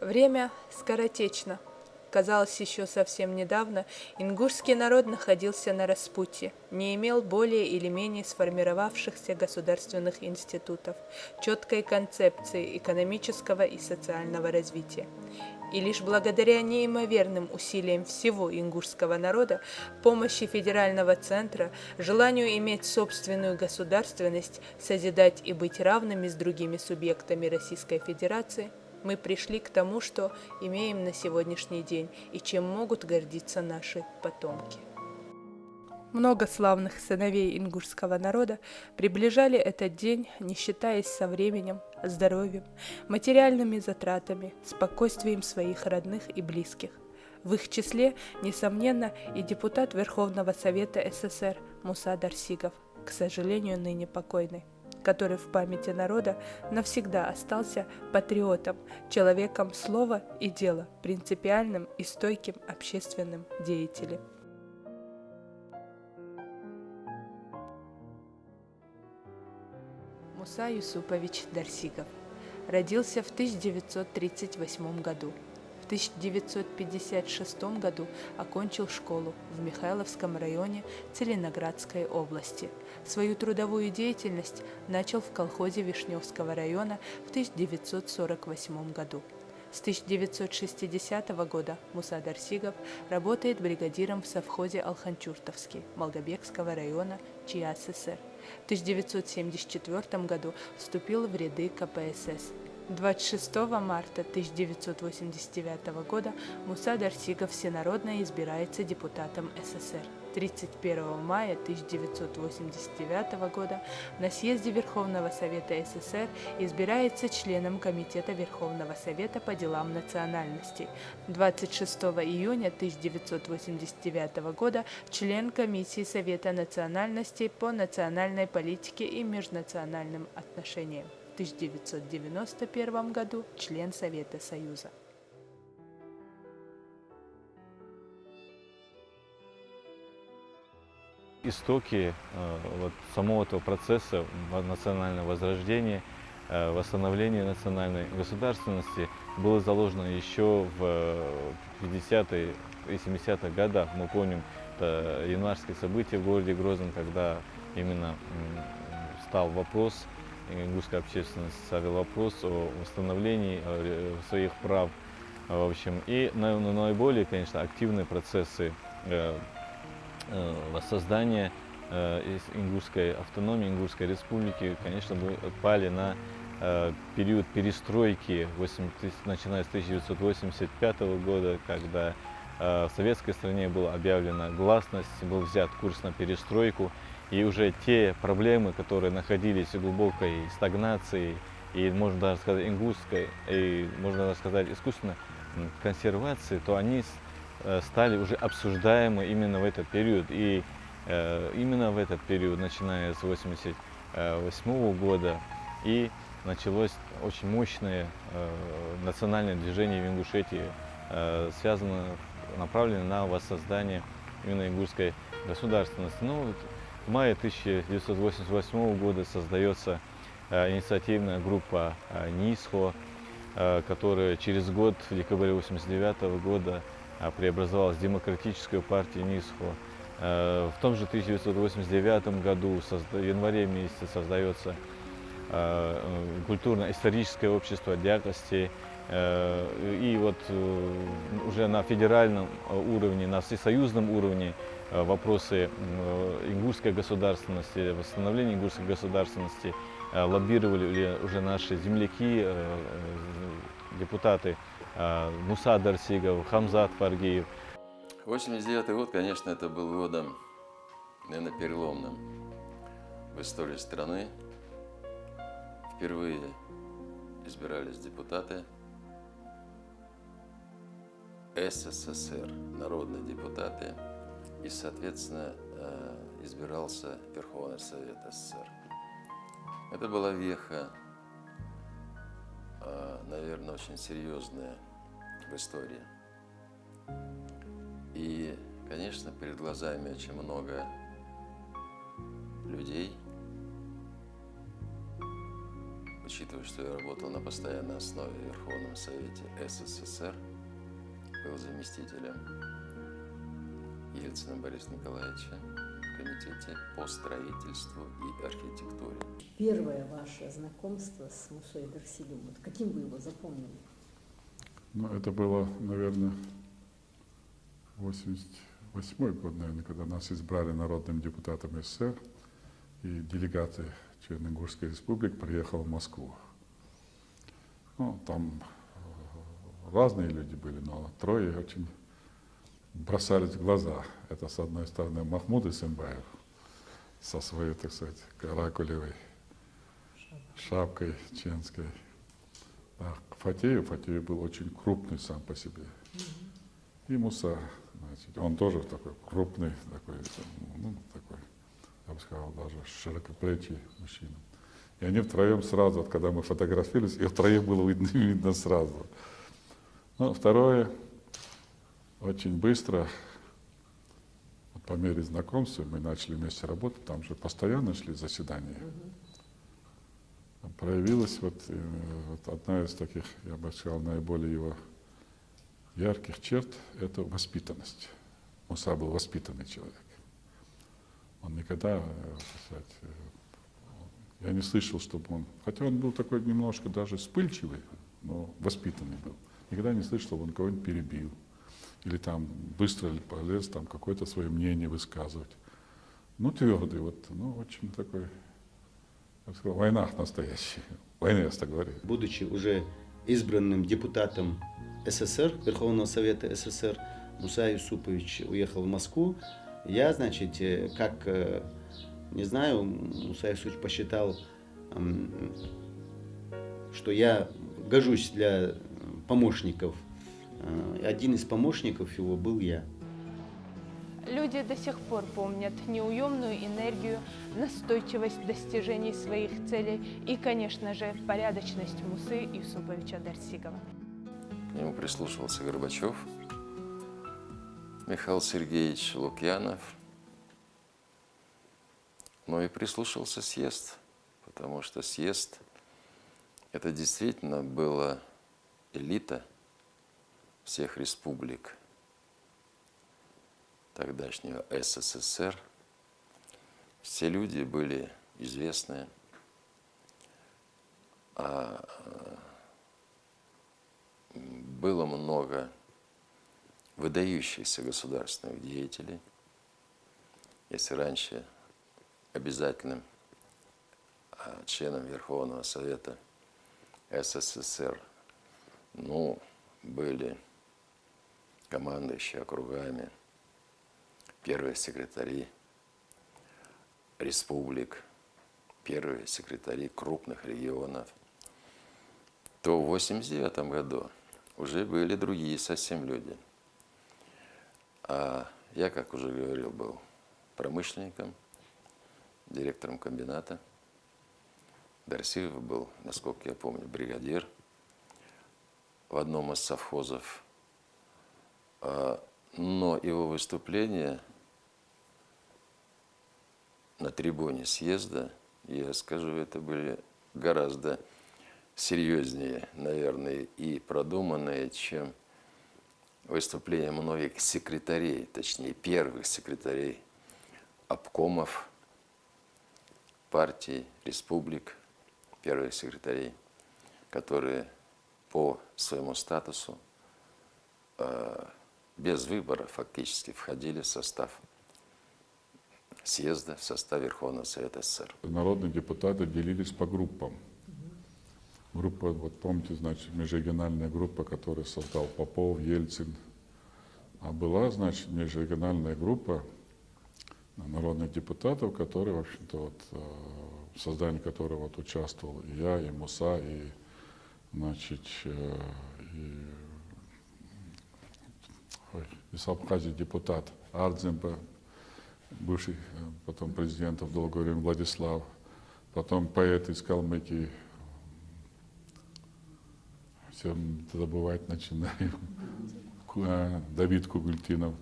Время скоротечно. Казалось, еще совсем недавно ингушский народ находился на распутье, не имел более или менее сформировавшихся государственных институтов, четкой концепции экономического и социального развития. И лишь благодаря неимоверным усилиям всего ингушского народа, помощи федерального центра, желанию иметь собственную государственность, созидать и быть равными с другими субъектами Российской Федерации, мы пришли к тому, что имеем на сегодняшний день и чем могут гордиться наши потомки. Много славных сыновей ингушского народа приближали этот день, не считаясь со временем, здоровьем, материальными затратами, спокойствием своих родных и близких. В их числе, несомненно, и депутат Верховного Совета СССР Муса Дарсигов, к сожалению, ныне покойный, который в памяти народа навсегда остался патриотом, человеком слова и дела, принципиальным и стойким общественным деятелем. Муса Юсупович Дарсигов родился в 1938 году. В 1956 году окончил школу в Михайловском районе Целиноградской области. Свою трудовую деятельность начал в колхозе Вишневского района в 1948 году. С 1960 года Муса Дарсигов работает бригадиром в совхозе Алханчуртовский Малгобекского района ЧССР. В 1974 году вступил в ряды КПСС. 26 марта 1989 года Муса Дарсигов всенародно избирается депутатом СССР. 31 мая 1989 года на съезде Верховного Совета СССР избирается членом Комитета Верховного Совета по делам национальностей. 26 июня 1989 года член Комиссии Совета национальностей по национальной политике и межнациональным отношениям. В 1991 году член Совета Союза. Истоки самого этого процесса национального возрождения, восстановления национальной государственности было заложено еще в 50-е и 70-х годах. Мы помним это январские события в городе Грозном, когда именно стал вопрос, ингушская общественность ставила вопрос о восстановлении своих прав. В общем, и наиболее, конечно, активные процессы воссоздания ингушской автономии, ингушской республики, конечно, пали на период перестройки, начиная с 1985 года, когда в советской стране была объявлена гласность, был взят курс на перестройку, и уже те проблемы, которые находились в глубокой стагнации, и можно даже сказать ингушской, и можно даже сказать искусственной консервации, то они стали уже обсуждаемы именно в этот период. И именно в этот период, начиная с 1988 года, и началось очень мощное национальное движение в Ингушетии, направленное на воссоздание именно ингушской государственности. Ну, в мае 1988 года создается инициативная группа НИСХО, которая через год, в декабре 1989 года, преобразовалась в Демократическую партию НИСХО. В том же 1989 году, в январе месяце, создается культурно-историческое общество Дякости. И вот уже на федеральном уровне, на всесоюзном уровне вопросы ингушской государственности, восстановления ингушской государственности лоббировали уже наши земляки, депутаты Муса Дарсигов, Хамзат Фаргиев. 1989 год, конечно, это был годом, наверное, переломным в истории страны. Впервые избирались депутаты СССР, народные депутаты, и, соответственно, избирался Верховный Совет СССР. Это была веха, наверное, очень серьезная в истории. И, конечно, перед глазами очень много людей, учитывая, что я работал на постоянной основе в Верховном Совете СССР, был заместителем Ельцина Бориса Николаевича в Комитете по строительству и архитектуре. Первое ваше знакомство с Мусой Дарсигом, вот каким вы его запомнили? Ну, это было, наверное, 88-й год, наверное, когда нас избрали народным депутатом СССР, и делегаты Черногорской республики приехал в Москву. Ну, там разные люди были, но трое очень бросались в глаза. Это, с одной стороны, Махмуд Исимбаев со своей, так сказать, каракулевой шапкой ченской. А Фатеев был очень крупный сам по себе. И Муса, значит, он тоже такой крупный, такой, ну, такой, я бы сказал, даже широкоплечий мужчина. И они втроем сразу, вот, когда мы фотографировались, и втроем было видно сразу. Ну, второе, очень быстро, вот, по мере знакомства, мы начали вместе работать, там же постоянно шли заседания. Проявилась вот одна из таких, я бы сказал, наиболее его ярких черт – это воспитанность. Муса был воспитанный человек. Он никогда, так сказать, я не слышал, чтобы он, хотя он был такой немножко даже вспыльчивый, но воспитанный был. Никогда не слышал, чтобы он кого-нибудь перебил. Или там быстро полез там какое-то свое мнение высказывать. Ну, твердый, вот, ну, очень такой, я бы сказал, война настоящая. Война, говорю. Будучи уже избранным депутатом СССР, Верховного Совета СССР, Муса Юсупович уехал в Москву. Я, значит, как, не знаю, Муса Юсупович посчитал, что я гожусь для помощников. Один из помощников его был я. Люди до сих пор помнят неуемную энергию, настойчивость достижений своих целей и, конечно же, порядочность Мусы Юсуповича Дарсигова. К нему прислушивался Горбачев, Михаил Сергеевич Лукьянов, но и прислушался съезд, потому что съезд – это действительно была элита всех республик тогдашнего СССР. Все люди были известные, было много выдающихся государственных деятелей. Если раньше обязательным членом Верховного Совета СССР, ну, были командующие округами, первые секретари республик, первые секретари крупных регионов, то в 1989 году уже были другие совсем люди. А я, как уже говорил, был промышленником, директором комбината. Дарсигов был, насколько я помню, бригадир в одном из совхозов. Но его выступление на трибуне съезда, я скажу, это были гораздо серьезнее, наверное, и продуманные, чем выступления многих секретарей, точнее, первых секретарей обкомов партий, республик, первых секретарей, которые по своему статусу без выбора фактически входили в состав съезда, в состав Верховного Совета СССР. Народные депутаты делились по группам. Группа, вот помните, значит, межрегиональная группа, которую создал Попов, Ельцин. А была, значит, межрегиональная группа народных депутатов, которые, в общем-то, вот, в создании которой вот участвовал и я, и Муса, и, значит, из Абхазии депутат Ардземба, бывший потом президент в долгое время Владислав, потом поэт из Калмыкии, все забывать начинаю, Давид Кугультинов.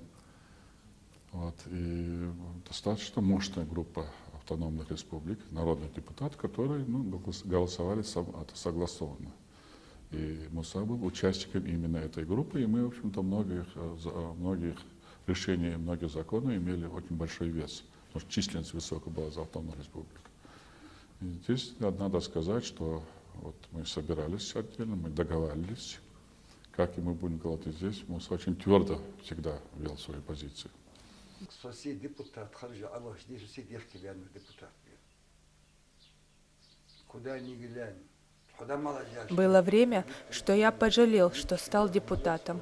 Вот, и достаточно мощная группа автономных республик, народных депутатов, которые голосовали согласованно. И Муса был участником именно этой группы, и мы, в общем-то, многих решений, многих законов имели очень большой вес, потому что численность высокая была за автономных республик. И здесь надо сказать, что вот мы собирались отдельно, мы договаривались, как и мы будем говорить здесь. Муса очень твердо всегда вел свои позиции. Депутат, депутат. Куда ни глянь. Было время, что я пожалел, что стал депутатом.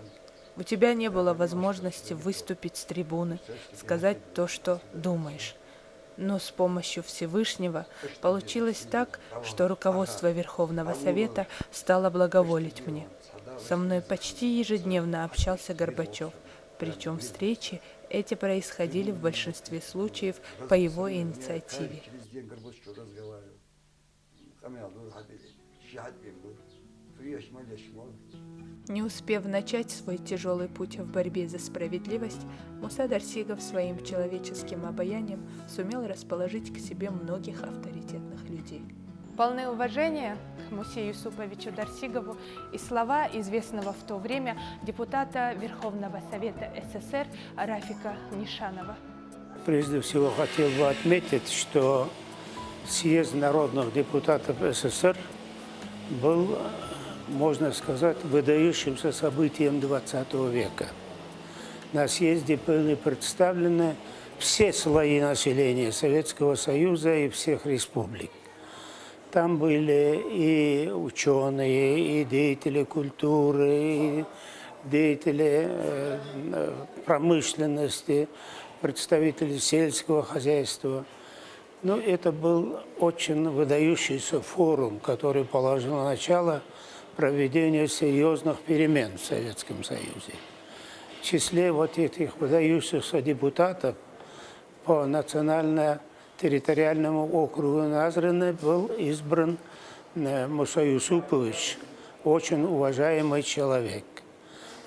У тебя не было возможности выступить с трибуны, сказать то, что думаешь. Но с помощью Всевышнего получилось так, что руководство Верховного Совета стало благоволить мне. Со мной почти ежедневно общался Горбачев, причем встречи эти происходили в большинстве случаев по его инициативе. Не успев начать свой тяжелый путь в борьбе за справедливость, Муса Дарсигов своим человеческим обаянием сумел расположить к себе многих авторитетных людей. Полное уважение к Мусе Юсуповичу Дарсигову и слова известного в то время депутата Верховного Совета СССР Рафика Нишанова. Прежде всего хотел бы отметить, что съезд народных депутатов СССР был, можно сказать, выдающимся событием XX века. На съезде были представлены все слои населения Советского Союза и всех республик. Там были и ученые, и деятели культуры, и деятели промышленности, представители сельского хозяйства. Но это был очень выдающийся форум, который положил начало проведению серьезных перемен в Советском Союзе. В числе вот этих выдающихся депутатов по национально-территориальному округу Назраны был избран Муса Юсупович, очень уважаемый человек.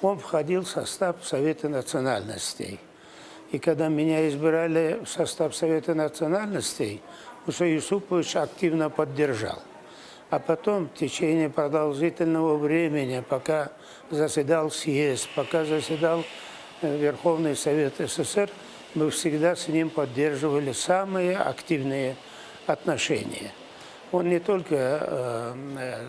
Он входил в состав Совета национальностей. И когда меня избирали в состав Совета национальностей, Муса Юсупович активно поддержал. А потом, в течение продолжительного времени, пока заседал съезд, пока заседал Верховный Совет СССР, мы всегда с ним поддерживали самые активные отношения. Он не только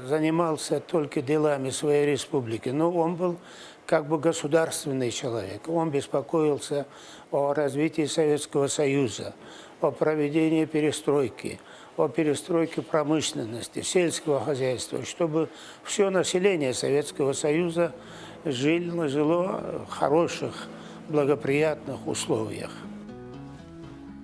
занимался только делами своей республики, но он был как бы государственный человек. Он беспокоился о развитии Советского Союза, о проведении перестройки, о перестройке промышленности, сельского хозяйства, чтобы все население Советского Союза жило в хороших, благоприятных условиях.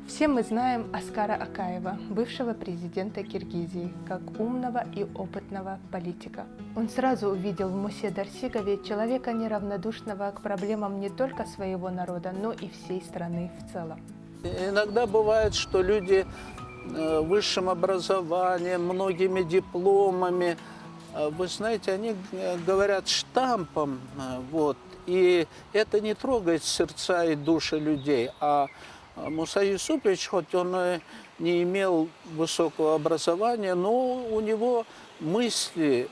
Все мы знаем Аскара Акаева, бывшего президента Киргизии, как умного и опытного политика. Он сразу увидел в Мусе Дарсигове человека, неравнодушного к проблемам не только своего народа, но и всей страны в целом. Иногда бывает, что люди высшим образованием, многими дипломами, вы знаете, они говорят штампом, вот, и это не трогает сердца и души людей. А Муса Юсупович, хоть он не имел высокого образования, но у него мысли,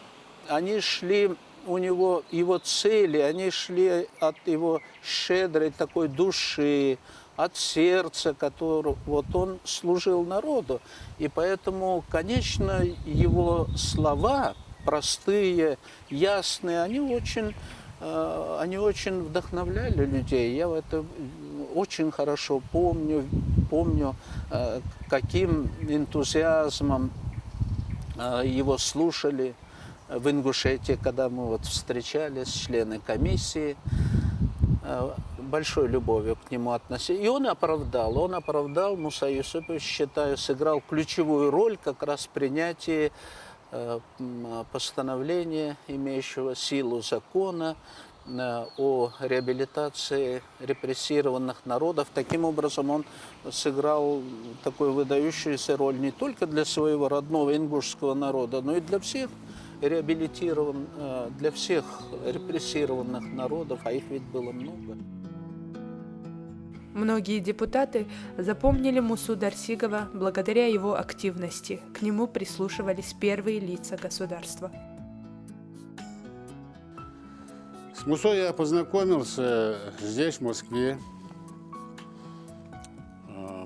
они шли, у него его цели, они шли от его щедрой такой души, от сердца, которого вот он служил народу. И поэтому, конечно, его слова простые, ясные, они очень вдохновляли людей. Я это очень хорошо помню, каким энтузиазмом его слушали в Ингушетии, когда мы вот встречались, члены комиссии. Большой любовью к нему относились. И он оправдал, Муса Юсупович, считаю, сыграл ключевую роль как раз в принятии постановления, имеющего силу закона о реабилитации репрессированных народов. Таким образом, он сыграл такую выдающуюся роль не только для своего родного ингушского народа, но и для всех для всех репрессированных народов, а их ведь было много. Многие депутаты запомнили Мусу Дарсигова благодаря его активности. К нему прислушивались первые лица государства. С Мусой я познакомился здесь, в Москве,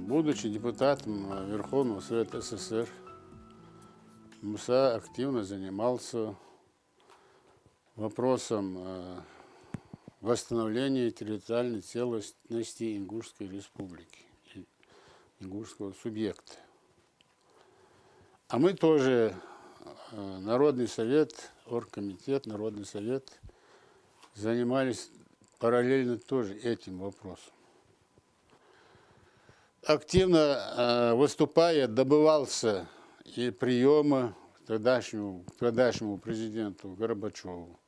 будучи депутатом Верховного Совета СССР. Муса активно занимался вопросом восстановления территориальной целостности Ингушской республики, ингушского субъекта. А мы тоже, Народный совет, оргкомитет, Народный совет, занимались параллельно тоже этим вопросом. Активно выступая, добывался и приема тогдашнему президенту Горбачеву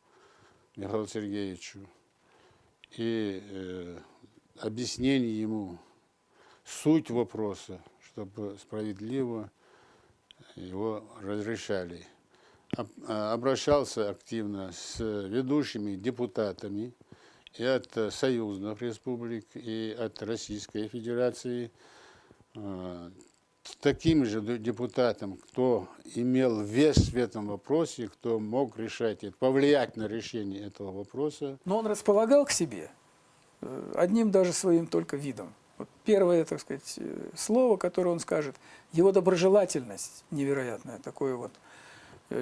Михаилу Сергеевичу, и объяснение ему суть вопроса, чтобы справедливо его разрешали. Обращался активно с ведущими депутатами и от союзных республик, и от Российской Федерации, с таким же депутатом, кто имел вес в этом вопросе, кто мог решать, повлиять на решение этого вопроса. Но он располагал к себе одним даже своим только видом. Вот первое, так сказать, слово, которое он скажет, его доброжелательность невероятная, такое вот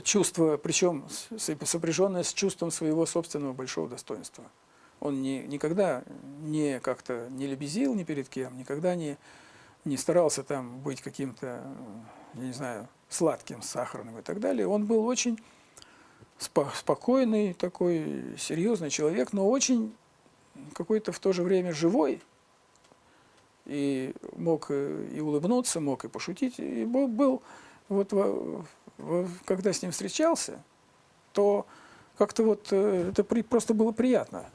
чувство, причем сопряженное с чувством своего собственного большого достоинства. Он никогда не как-то не лебезил ни перед кем, никогда не старался там быть каким-то, я не знаю, сладким, сахарным и так далее. Он был очень спокойный, такой серьезный человек, но очень какой-то в то же время живой. И мог и улыбнуться, мог и пошутить. И был, вот, когда с ним встречался, то как-то вот это просто было приятно.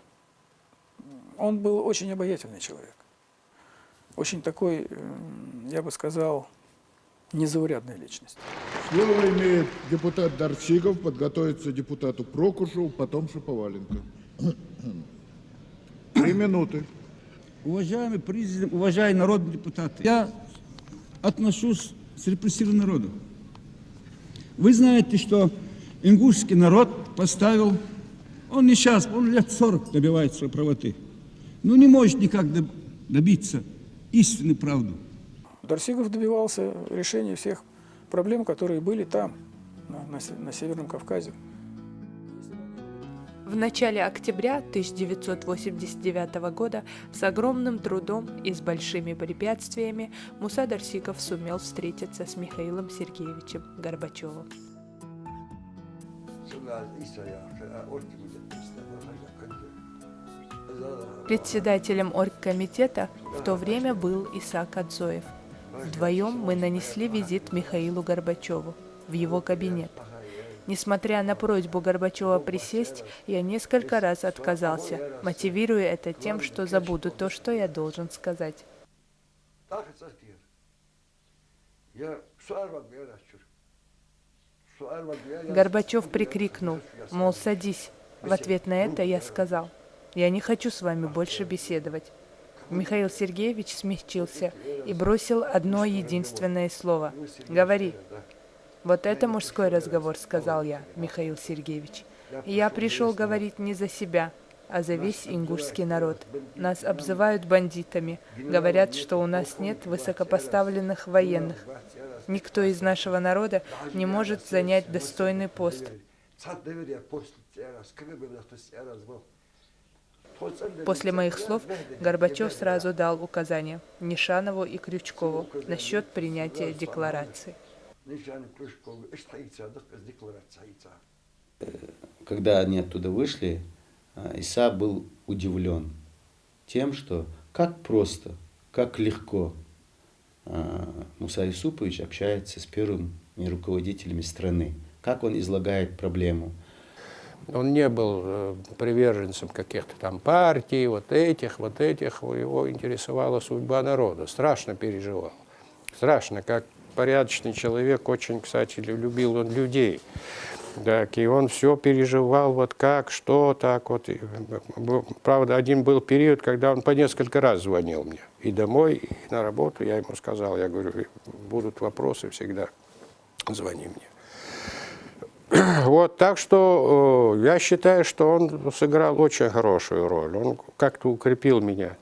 Он был очень обаятельный человек. Очень такой, я бы сказал, незаурядная личность. Слово имеет депутат Дарсигов, подготовится депутату Прокушеву, потом Шаповаленко. 3 минуты. Уважаемый президент, уважаемые народные депутаты, я отношусь с репрессированным народом. Вы знаете, что ингушский народ поставил, он не сейчас, он лет 40 добивает своей правоты, но не может никак добиться истинной правды. Дарсигов добивался решения всех проблем, которые были там, на Северном Кавказе. В начале октября 1989 года с огромным трудом и с большими препятствиями Муса Дарсигов сумел встретиться с Михаилом Сергеевичем Горбачевым. Председателем оргкомитета в то время был Исаак Адзоев. Вдвоем мы нанесли визит Михаилу Горбачеву в его кабинет. Несмотря на просьбу Горбачева присесть, я несколько раз отказался, мотивируя это тем, что забуду то, что я должен сказать. Горбачев прикрикнул, мол, садись. В ответ на это я сказал: я не хочу с вами больше беседовать. Михаил Сергеевич смягчился и бросил одно единственное слово: говори. Вот это мужской разговор, сказал я, Михаил Сергеевич. И я пришел говорить не за себя, а за весь ингушский народ. Нас обзывают бандитами, говорят, что у нас нет высокопоставленных военных. Никто из нашего народа не может занять достойный пост. После моих слов Горбачев сразу дал указания Нишанову и Крючкову насчет принятия декларации. Когда они оттуда вышли, Иса был удивлен тем, что как просто, как легко Муса Юсупович общается с первыми руководителями страны, как он излагает проблему. Он не был приверженцем каких-то там партий, вот этих. Его интересовала судьба народа. Страшно переживал. Страшно, как порядочный человек. Очень, кстати, любил он людей. Так, и он все переживал, вот как, что, так вот. И, правда, один был период, когда он по несколько раз звонил мне. И домой, и на работу. Я ему сказал, я говорю, будут вопросы, всегда звони мне. Вот, так что я считаю, что он сыграл очень хорошую роль. Он как-то укрепил меня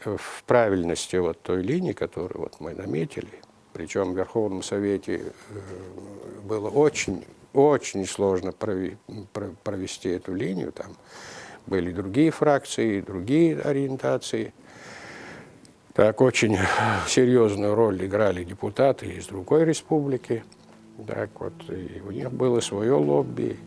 в правильности вот той линии, которую вот мы наметили. Причем в Верховном Совете было очень сложно провести эту линию. Там были другие фракции, другие ориентации. Так, очень серьезную роль играли депутаты из другой республики. Так вот, и у них было свое лобби.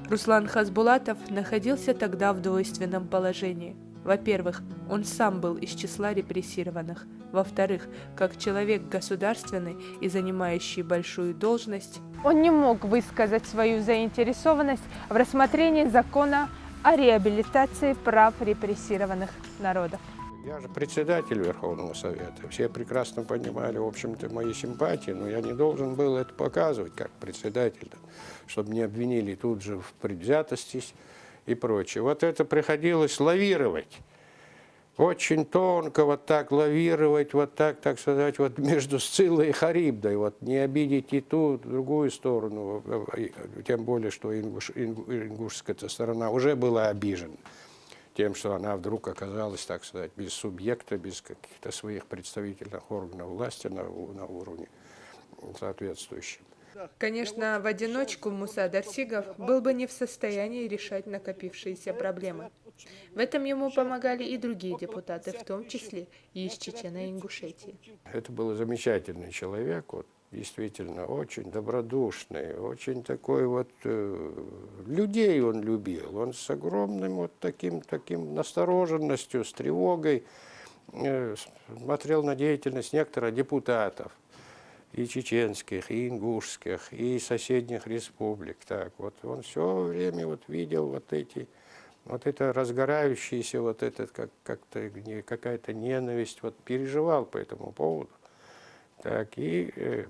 Руслан Хасбулатов находился тогда в двойственном положении. Во-первых, он сам был из числа репрессированных. Во-вторых, как человек государственный и занимающий большую должность, он не мог высказать свою заинтересованность в рассмотрении закона о реабилитации прав репрессированных народов. Я же председатель Верховного Совета. Все прекрасно понимали, в общем-то, мои симпатии, но я не должен был это показывать как председатель, чтобы не обвинили тут же в предвзятости и прочее. Вот это приходилось лавировать. Очень тонко вот так лавировать, вот так сказать, вот между Сциллой и Харибдой, вот не обидеть и ту, и другую сторону, тем более, что ингушская сторона уже была обижена тем, что она вдруг оказалась, так сказать, без субъекта, без каких-то своих представительных органов власти на уровне соответствующем. Конечно, в одиночку Муса Дарсигов был бы не в состоянии решать накопившиеся проблемы. В этом ему помогали и другие депутаты, в том числе и из Чечено-Ингушетии. Это был замечательный человек, вот, действительно очень добродушный, очень такой вот, людей он любил, он с огромным вот таким настороженностью, с тревогой смотрел на деятельность некоторых депутатов, и чеченских, и ингушских, и соседних республик. Так, вот он все время вот видел вот это разгорающееся, вот это какая-то ненависть, вот переживал по этому поводу. Так, и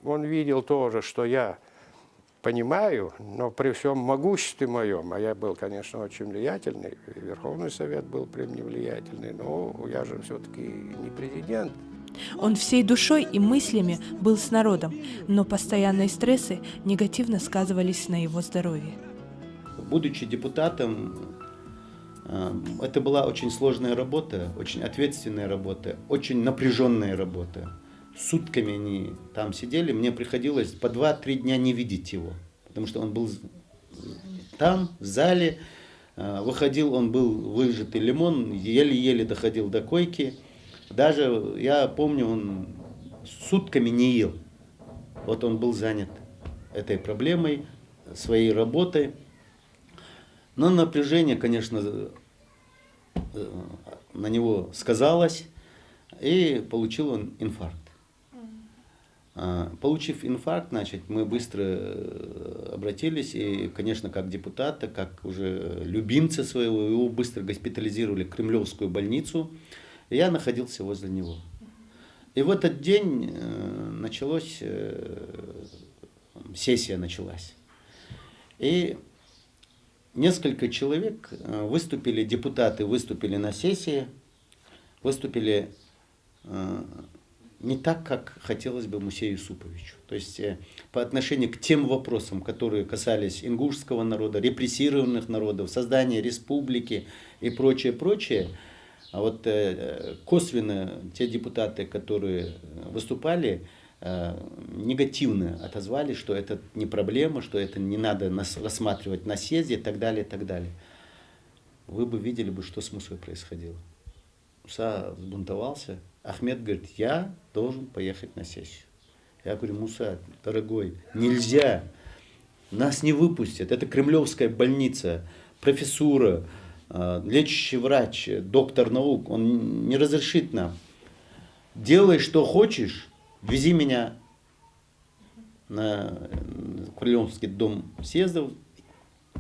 он видел тоже, что я понимаю, но при всем могуществе моем, а я был, конечно, очень влиятельный, и Верховный Совет был при мне влиятельный, но я же все-таки не президент. Он всей душой и мыслями был с народом, но постоянные стрессы негативно сказывались на его здоровье. Будучи депутатом, это была очень сложная работа, очень ответственная работа, очень напряженная работа. Сутками они там сидели, мне приходилось по 2-3 дня не видеть его, потому что он был там, в зале, выходил, он был выжатый лимон, еле-еле доходил до койки. Даже, я помню, он сутками не ел. Вот он был занят этой проблемой, своей работой. Но напряжение, конечно, на него сказалось, и получил он инфаркт. Получив инфаркт, значит, мы быстро обратились, и, конечно, как депутата, как уже любимца своего, его быстро госпитализировали в Кремлевскую больницу. И я находился возле него. И в этот день сессия началась. И несколько человек выступили, депутаты выступили на сессии, выступили не так, как хотелось бы Мусею Юсуповичу. То есть по отношению к тем вопросам, которые касались ингушского народа, репрессированных народов, создания республики и прочее, а вот косвенно те депутаты, которые выступали, негативно отозвались, что это не проблема, что это не надо рассматривать на съезде и так далее, и так далее. Вы бы видели, что с Мусой происходило. Муса взбунтовался. Ахмед говорит, я должен поехать на сессию. Я говорю, Муса, дорогой, нельзя. Нас не выпустят. Это Кремлевская больница, профессура, лечащий врач, доктор наук, он не разрешит нам. Делай, что хочешь, вези меня на Кремлевский дом съездов,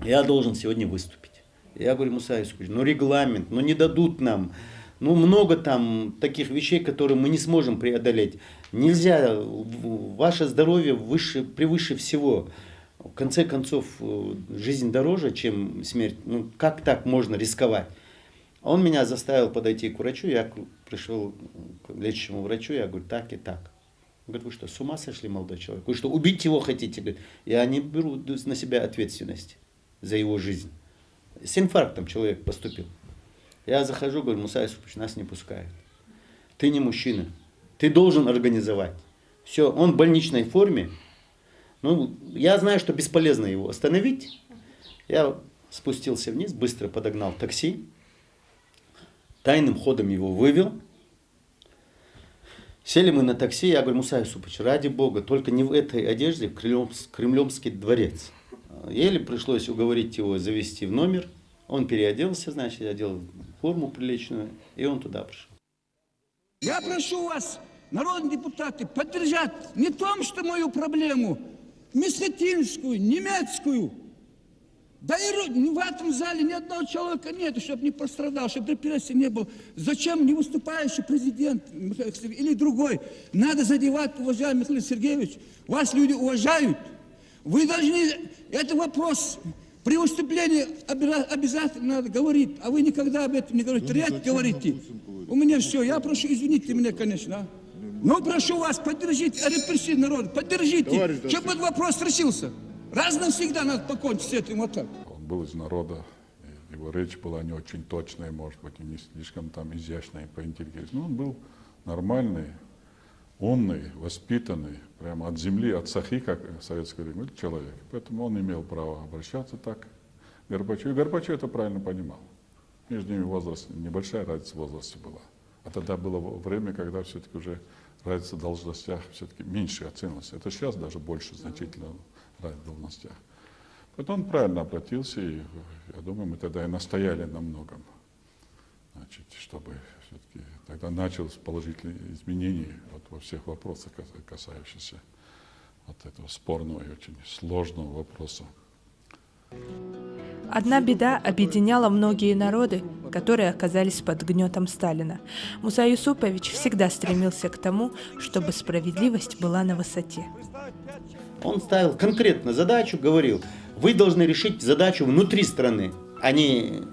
я должен сегодня выступить. Я говорю, Муса Юсупович, регламент, не дадут нам Ну, много там таких вещей, которые мы не сможем преодолеть. Нельзя, ваше здоровье превыше всего. В конце концов, жизнь дороже, чем смерть. Ну, как так можно рисковать? Он меня заставил подойти к врачу, я пришел к лечащему врачу, я говорю, так и так. Он говорит, вы что, с ума сошли, молодой человек? Вы что, убить его хотите? Говорит, я не беру на себя ответственность за его жизнь. С инфарктом человек поступил. Я захожу, говорю, Муса Юсупович, нас не пускают. Ты не мужчина, ты должен организовать. Все, он в больничной форме. Ну, я знаю, что бесполезно его остановить. Я спустился вниз, быстро подогнал такси. Тайным ходом его вывел. Сели мы на такси, я говорю, Муса Юсупович, ради Бога, только не в этой одежде в Кремлевский дворец. Еле пришлось уговорить его завести в номер. Он переоделся, значит, я одел форму приличную, и он туда пришел. Я прошу вас, народные депутаты, поддержать не том, что мою проблему, месхетинскую, немецкую. Да и в этом зале ни одного человека нет, чтобы не пострадал, чтобы репрессий не было. Зачем не выступающий президент или другой? Надо задевать, уважаемый Михаил Сергеевич. Вас люди уважают. Вы должны, это вопрос, при выступлении обязательно надо говорить, а вы никогда об этом не говорите. Редко говорите. У меня все, я прошу, извините меня, конечно. Но прошу вас, поддержите репрессии народа, поддержите, чтобы этот вопрос решился. Раз навсегда надо покончить с этим вот так. Он был из народа, его речь была не очень точная, может быть, и не слишком там изящная по интеллигенции. Но он был нормальный, умный, воспитанный, прямо от земли, от сахи, как в советское время, человек. Поэтому он имел право обращаться так к Горбачеву. И Горбачев это правильно понимал. Между ними возраст, небольшая разница в возрасте была. А тогда было время, когда все-таки уже разница в должностях все-таки меньше оценивалась. Это сейчас даже больше значительно разница в должностях. Поэтому он правильно обратился, и я думаю, мы тогда и настояли на многом. Значит, чтобы все-таки тогда началось положительные изменения вот, во всех вопросах, касающихся вот этого спорного и очень сложного вопроса. Одна беда объединяла многие народы, которые оказались под гнетом Сталина. Муса Юсупович всегда стремился к тому, чтобы справедливость была на высоте. Он ставил конкретно задачу, говорил, вы должны решить задачу внутри страны, а не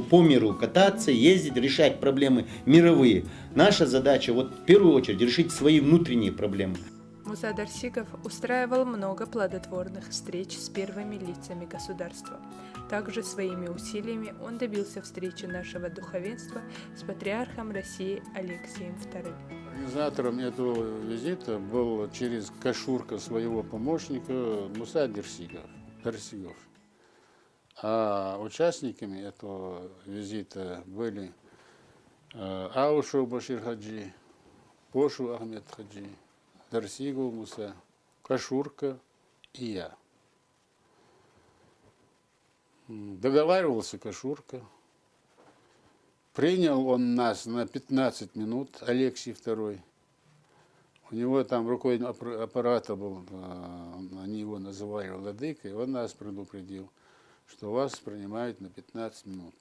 по миру кататься, ездить, решать проблемы мировые. Наша задача, вот в первую очередь, решить свои внутренние проблемы. Муса Дарсигов устраивал много плодотворных встреч с первыми лицами государства. Также своими усилиями он добился встречи нашего духовенства с патриархом России Алексием II. Организатором этого визита был через кошурка своего помощника Муса Дарсигов. А участниками этого визита были Аушев Башир Хаджи, Пошу Ахмед Хаджи, Дарсигов Муса, Кошурка и я. Договаривался Кошурка. Принял он нас на 15 минут, Алексий II. У него там рукой аппарата был, они его называли владыкой, он нас предупредил, что вас принимают на 15 минут.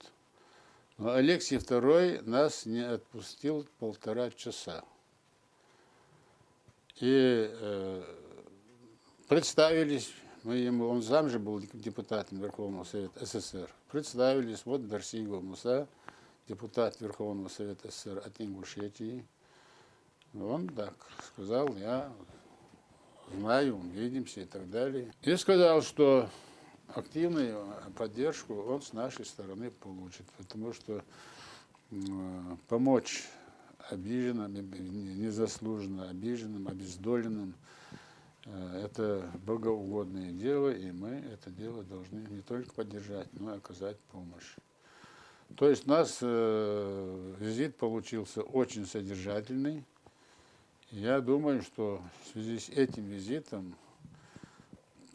Но Алексий II нас не отпустил 1,5 часа. И представились мы ему, он сам же был депутатом Верховного Совета СССР. Представились, вот Дарсигов Муса, депутат Верховного Совета СССр от Ингушетии. Он так сказал, я знаю, увидимся и так далее. И сказал, что активную поддержку он с нашей стороны получит, потому что помочь обиженным, незаслуженно обиженным, обездоленным, это богоугодное дело, и мы это дело должны не только поддержать, но и оказать помощь. То есть у нас визит получился очень содержательный. Я думаю, что в связи с этим визитом,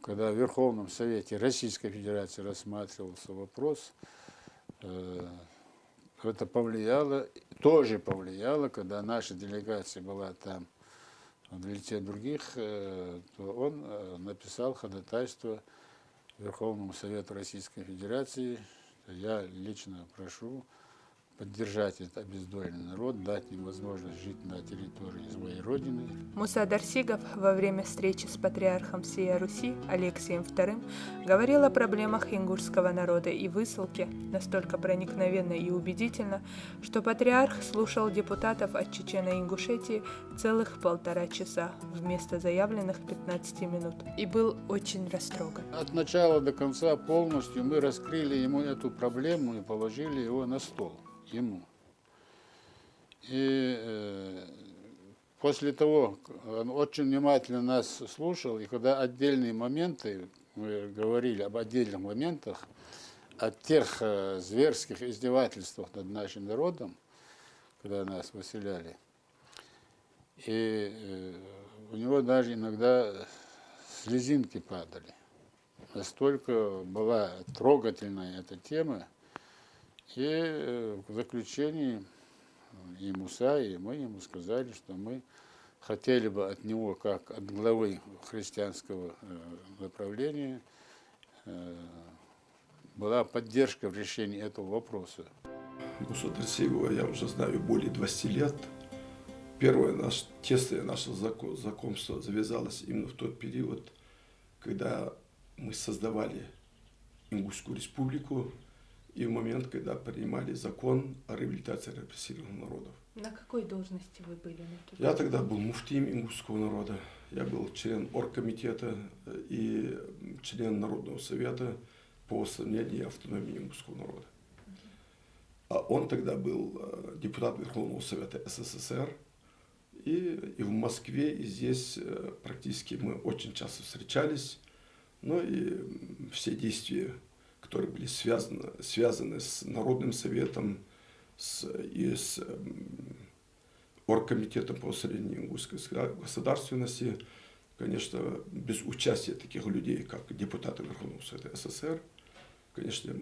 когда в Верховном Совете Российской Федерации рассматривался вопрос, это повлияло, тоже повлияло, когда наша делегация была там в лице других, то он написал ходатайство Верховному Совету Российской Федерации. Я лично прошу поддержать этот обездоленный народ, дать им возможность жить на территории своей родины. Муса Дарсигов во время встречи с патриархом всея Руси Алексием II говорил о проблемах ингушского народа и высылке настолько проникновенно и убедительно, что патриарх слушал депутатов от Чечено-Ингушетии целых 1,5 часа вместо заявленных 15 минут и был очень растроган. От начала до конца полностью мы раскрыли ему эту проблему и положили его на стол. Ему. И после того, он очень внимательно нас слушал, и когда отдельные моменты, мы говорили об отдельных моментах, о тех зверских издевательствах над нашим народом, когда нас выселяли, и у него даже иногда слезинки падали. Настолько была трогательная эта тема. И в заключении и Муса, и мы ему сказали, что мы хотели бы от него, как от главы христианского направления, была поддержка в решении этого вопроса. Мусу Дарсигова я уже знаю более 20 лет. Первое тесное наше знакомство завязалось именно в тот период, когда мы создавали Ингушскую республику, и в момент, когда принимали закон о реабилитации репрессированных народов. На какой должности вы были? Я тогда был муфтием ингушского народа, я был член оргкомитета и член Народного совета по восстановлению и автономии ингушского народа. А он тогда был депутат Верховного совета СССР, и в Москве, и здесь практически мы очень часто встречались, но и все действия, которые были связаны с Народным советом и с оргкомитетом по восстановлению ингушской государственности, конечно, без участия таких людей, как депутаты Верховного совета СССР, конечно,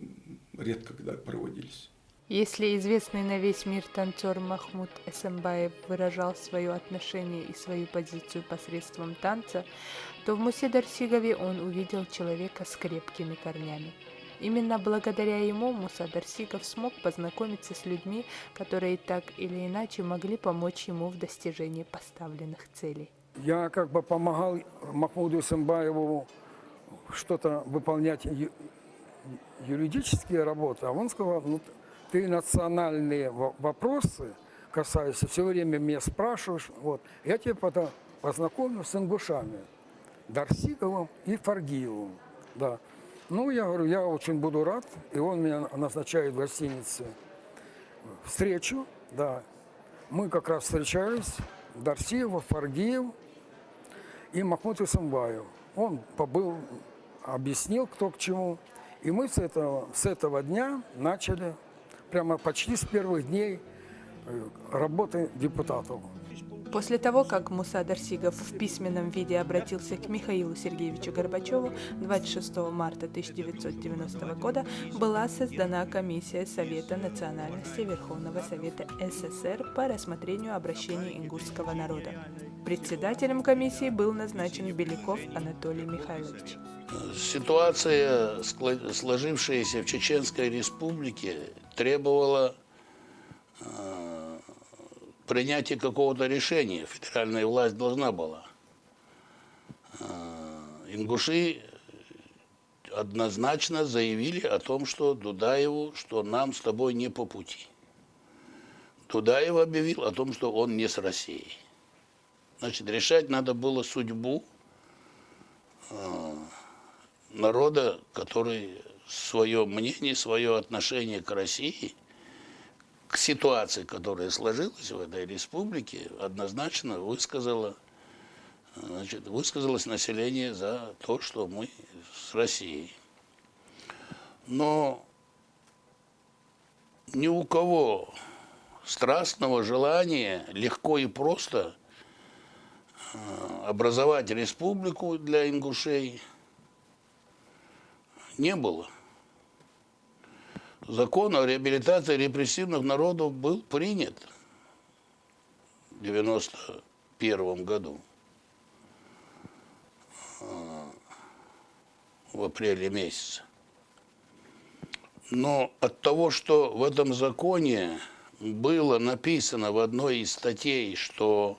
редко когда проводились. Если известный на весь мир танцор Махмуд Эсэмбаев выражал свое отношение и свою позицию посредством танца, то в Мусе Дарсигове он увидел человека с крепкими корнями. Именно благодаря ему Муса Дарсигов смог познакомиться с людьми, которые так или иначе могли помочь ему в достижении поставленных целей. Я как бы помогал Махмуду Эсэмбаеву что-то выполнять юридические работы, а он сказал, ну, ты национальные вопросы касаешься, все время меня спрашиваешь, вот, я тебя потом познакомлю с ингушами, Дарсиговым и Фаргиевым, да. Ну, я говорю, я очень буду рад, и он меня назначает в гостинице встречу, да. Мы как раз встречались, Дарсиев, Фаргиев и Махмуд Эсэмбаев. Он побыл, объяснил, кто к чему, и мы с этого дня начали, прямо почти с первых дней работы депутатов. После того, как Муса Дарсигов в письменном виде обратился к Михаилу Сергеевичу Горбачеву 26 марта 1990 года, была создана комиссия Совета национальности Верховного Совета СССР по рассмотрению обращений ингушского народа. Председателем комиссии был назначен Беляков Анатолий Михайлович. Ситуация, сложившаяся в Чеченской Республике, требовала принятия какого-то решения. Федеральная власть должна была. Ингуши однозначно заявили о том, что Дудаеву, что нам с тобой не по пути. Дудаев объявил о том, что он не с Россией. Значит, решать надо было судьбу народа, который свое мнение, свое отношение к России, к ситуации, которая сложилась в этой республике, однозначно высказалось население за то, что мы с Россией. Но ни у кого страстного желания легко и просто образовать республику для ингушей не было. Закон о реабилитации репрессивных народов был принят в 1991 году, в апреле месяце. Но от того, что в этом законе было написано в одной из статей, что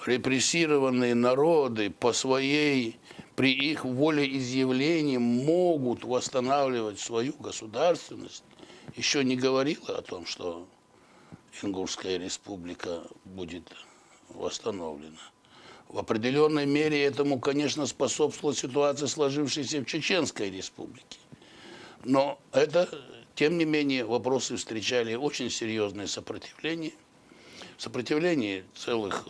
репрессированные народы при их волеизъявлении могут восстанавливать свою государственность, еще не говорило о том, что Ингушская республика будет восстановлена. В определенной мере этому, конечно, способствовала ситуация, сложившаяся в Чеченской республике. Но это, тем не менее, вопросы встречали очень серьезное сопротивление. Сопротивление целых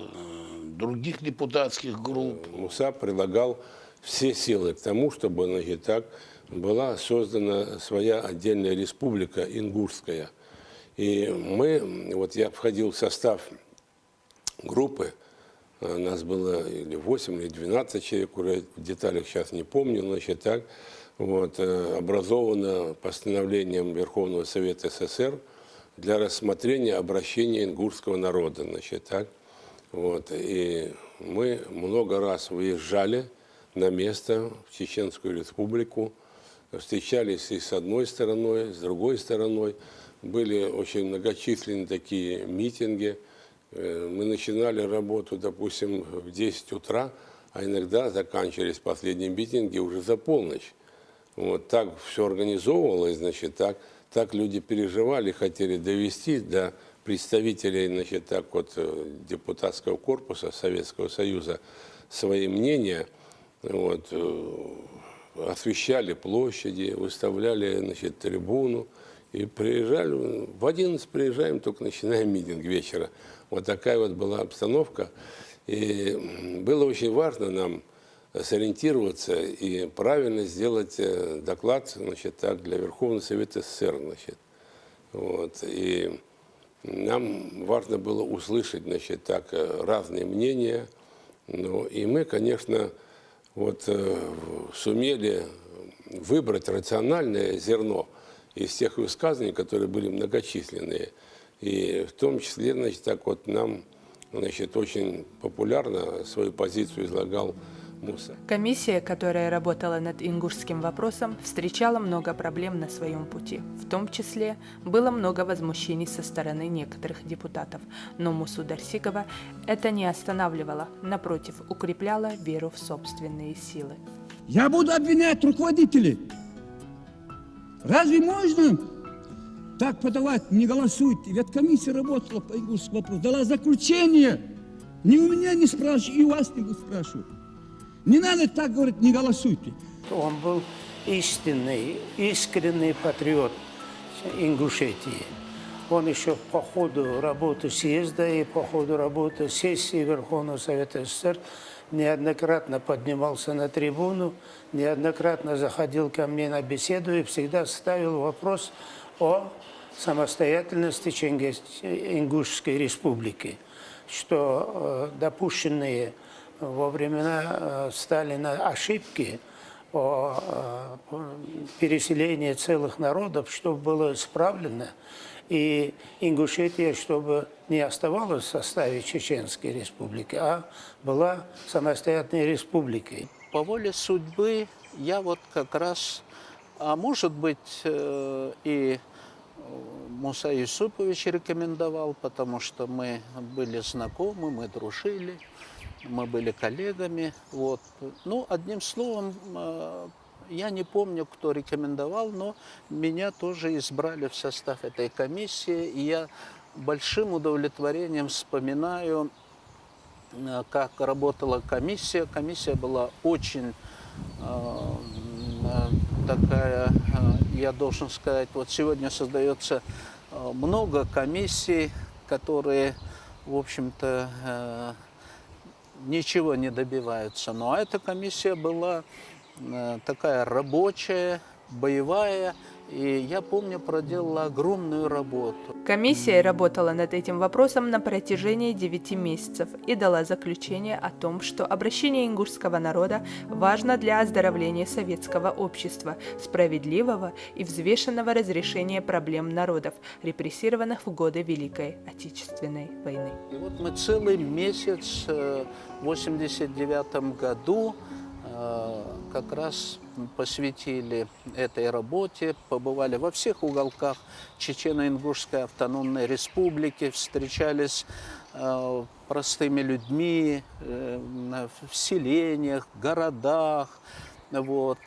других депутатских групп. Муса прилагал все силы к тому, чтобы, значит, так, была создана своя отдельная республика ингушская. И я входил в состав группы, нас было или 8, или 12 человек, уже в деталях сейчас не помню, значит, так, образовано постановлением Верховного Совета СССР для рассмотрения обращения ингушского народа, значит, так. И мы много раз выезжали на место в Чеченскую республику, встречались и с одной стороной, с другой стороной. Были очень многочисленные такие митинги. Мы начинали работу, допустим, в 10 утра, а иногда заканчивались последние митинги уже за полночь. Так все организовывалось, значит, так люди переживали, хотели довести до представителей, значит, депутатского корпуса Советского Союза свои мнения, освещали площади, выставляли, значит, трибуну. И приезжали, в 11 приезжаем, только начинаем митинг вечера. Вот такая вот была обстановка. И было очень важно нам сориентироваться и правильно сделать доклад, значит, так, для Верховного Совета СССР. Значит. И нам важно было услышать, значит, так, разные мнения. И мы, конечно, сумели выбрать рациональное зерно из тех высказываний, которые были многочисленные. И в том числе, значит, так нам, значит, очень популярно свою позицию излагал Муса. Комиссия, которая работала над ингушским вопросом, встречала много проблем на своем пути. В том числе было много возмущений со стороны некоторых депутатов. Но Мусу Дарсигова это не останавливало, напротив, укрепляло веру в собственные силы. Я буду обвинять руководителей. Разве можно так подавать, не голосуйте? Ведь комиссия работала по ингушскому вопросу, дала заключение. Ни у меня не спрашивают, и у вас не будут спрашивать. Не надо так говорить, не голосуйте. Он был истинный, искренний патриот Ингушетии. Он еще по ходу работы съезда и по ходу работы сессии Верховного Совета СССР неоднократно поднимался на трибуну, неоднократно заходил ко мне на беседу и всегда ставил вопрос о самостоятельности Ингушской республики, что допущенные во времена Сталина ошибки о переселении целых народов, чтобы было исправлено, и Ингушетия, чтобы не оставалась в составе Чеченской республики, а была самостоятельной республикой. По воле судьбы я как раз, а может быть, и Муса Юсупович рекомендовал, потому что мы были знакомы, мы дружили, мы были коллегами. Одним словом, я не помню, кто рекомендовал, но меня тоже избрали в состав этой комиссии. И я большим удовлетворением вспоминаю, как работала комиссия. Комиссия была очень такая, я должен сказать, сегодня создается много комиссий, которые, в общем-то, ничего не добиваются. Но эта комиссия была такая рабочая, боевая, и я помню, проделала огромную работу. Комиссия работала над этим вопросом на протяжении 9 месяцев и дала заключение о том, что обращение ингушского народа важно для оздоровления советского общества, справедливого и взвешенного разрешения проблем народов, репрессированных в годы Великой Отечественной войны. И мы целый месяц в 1989 году как раз посвятили этой работе, побывали во всех уголках Чечено-Ингушской автономной республики, встречались с простыми людьми в селениях, городах. Вот.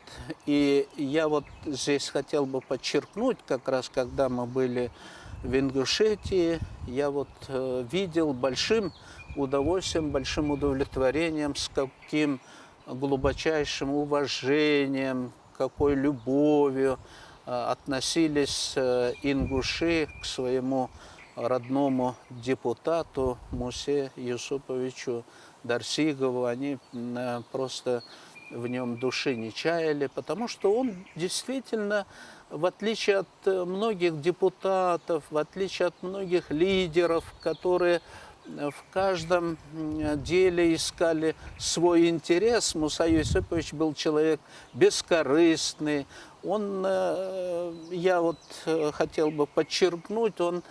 И я вот здесь хотел бы подчеркнуть, как раз когда мы были в Ингушетии, я вот видел большим удовольствием, большим удовлетворением, с каким глубочайшим уважением, какой любовью относились ингуши к своему родному депутату Мусе Юсуповичу Дарсигову. Они просто в нем души не чаяли, потому что он действительно, в отличие от многих депутатов, в отличие от многих лидеров, которые в каждом деле искали свой интерес, Муса Юсупович был человек бескорыстный. Он, я вот хотел бы подчеркнуть, он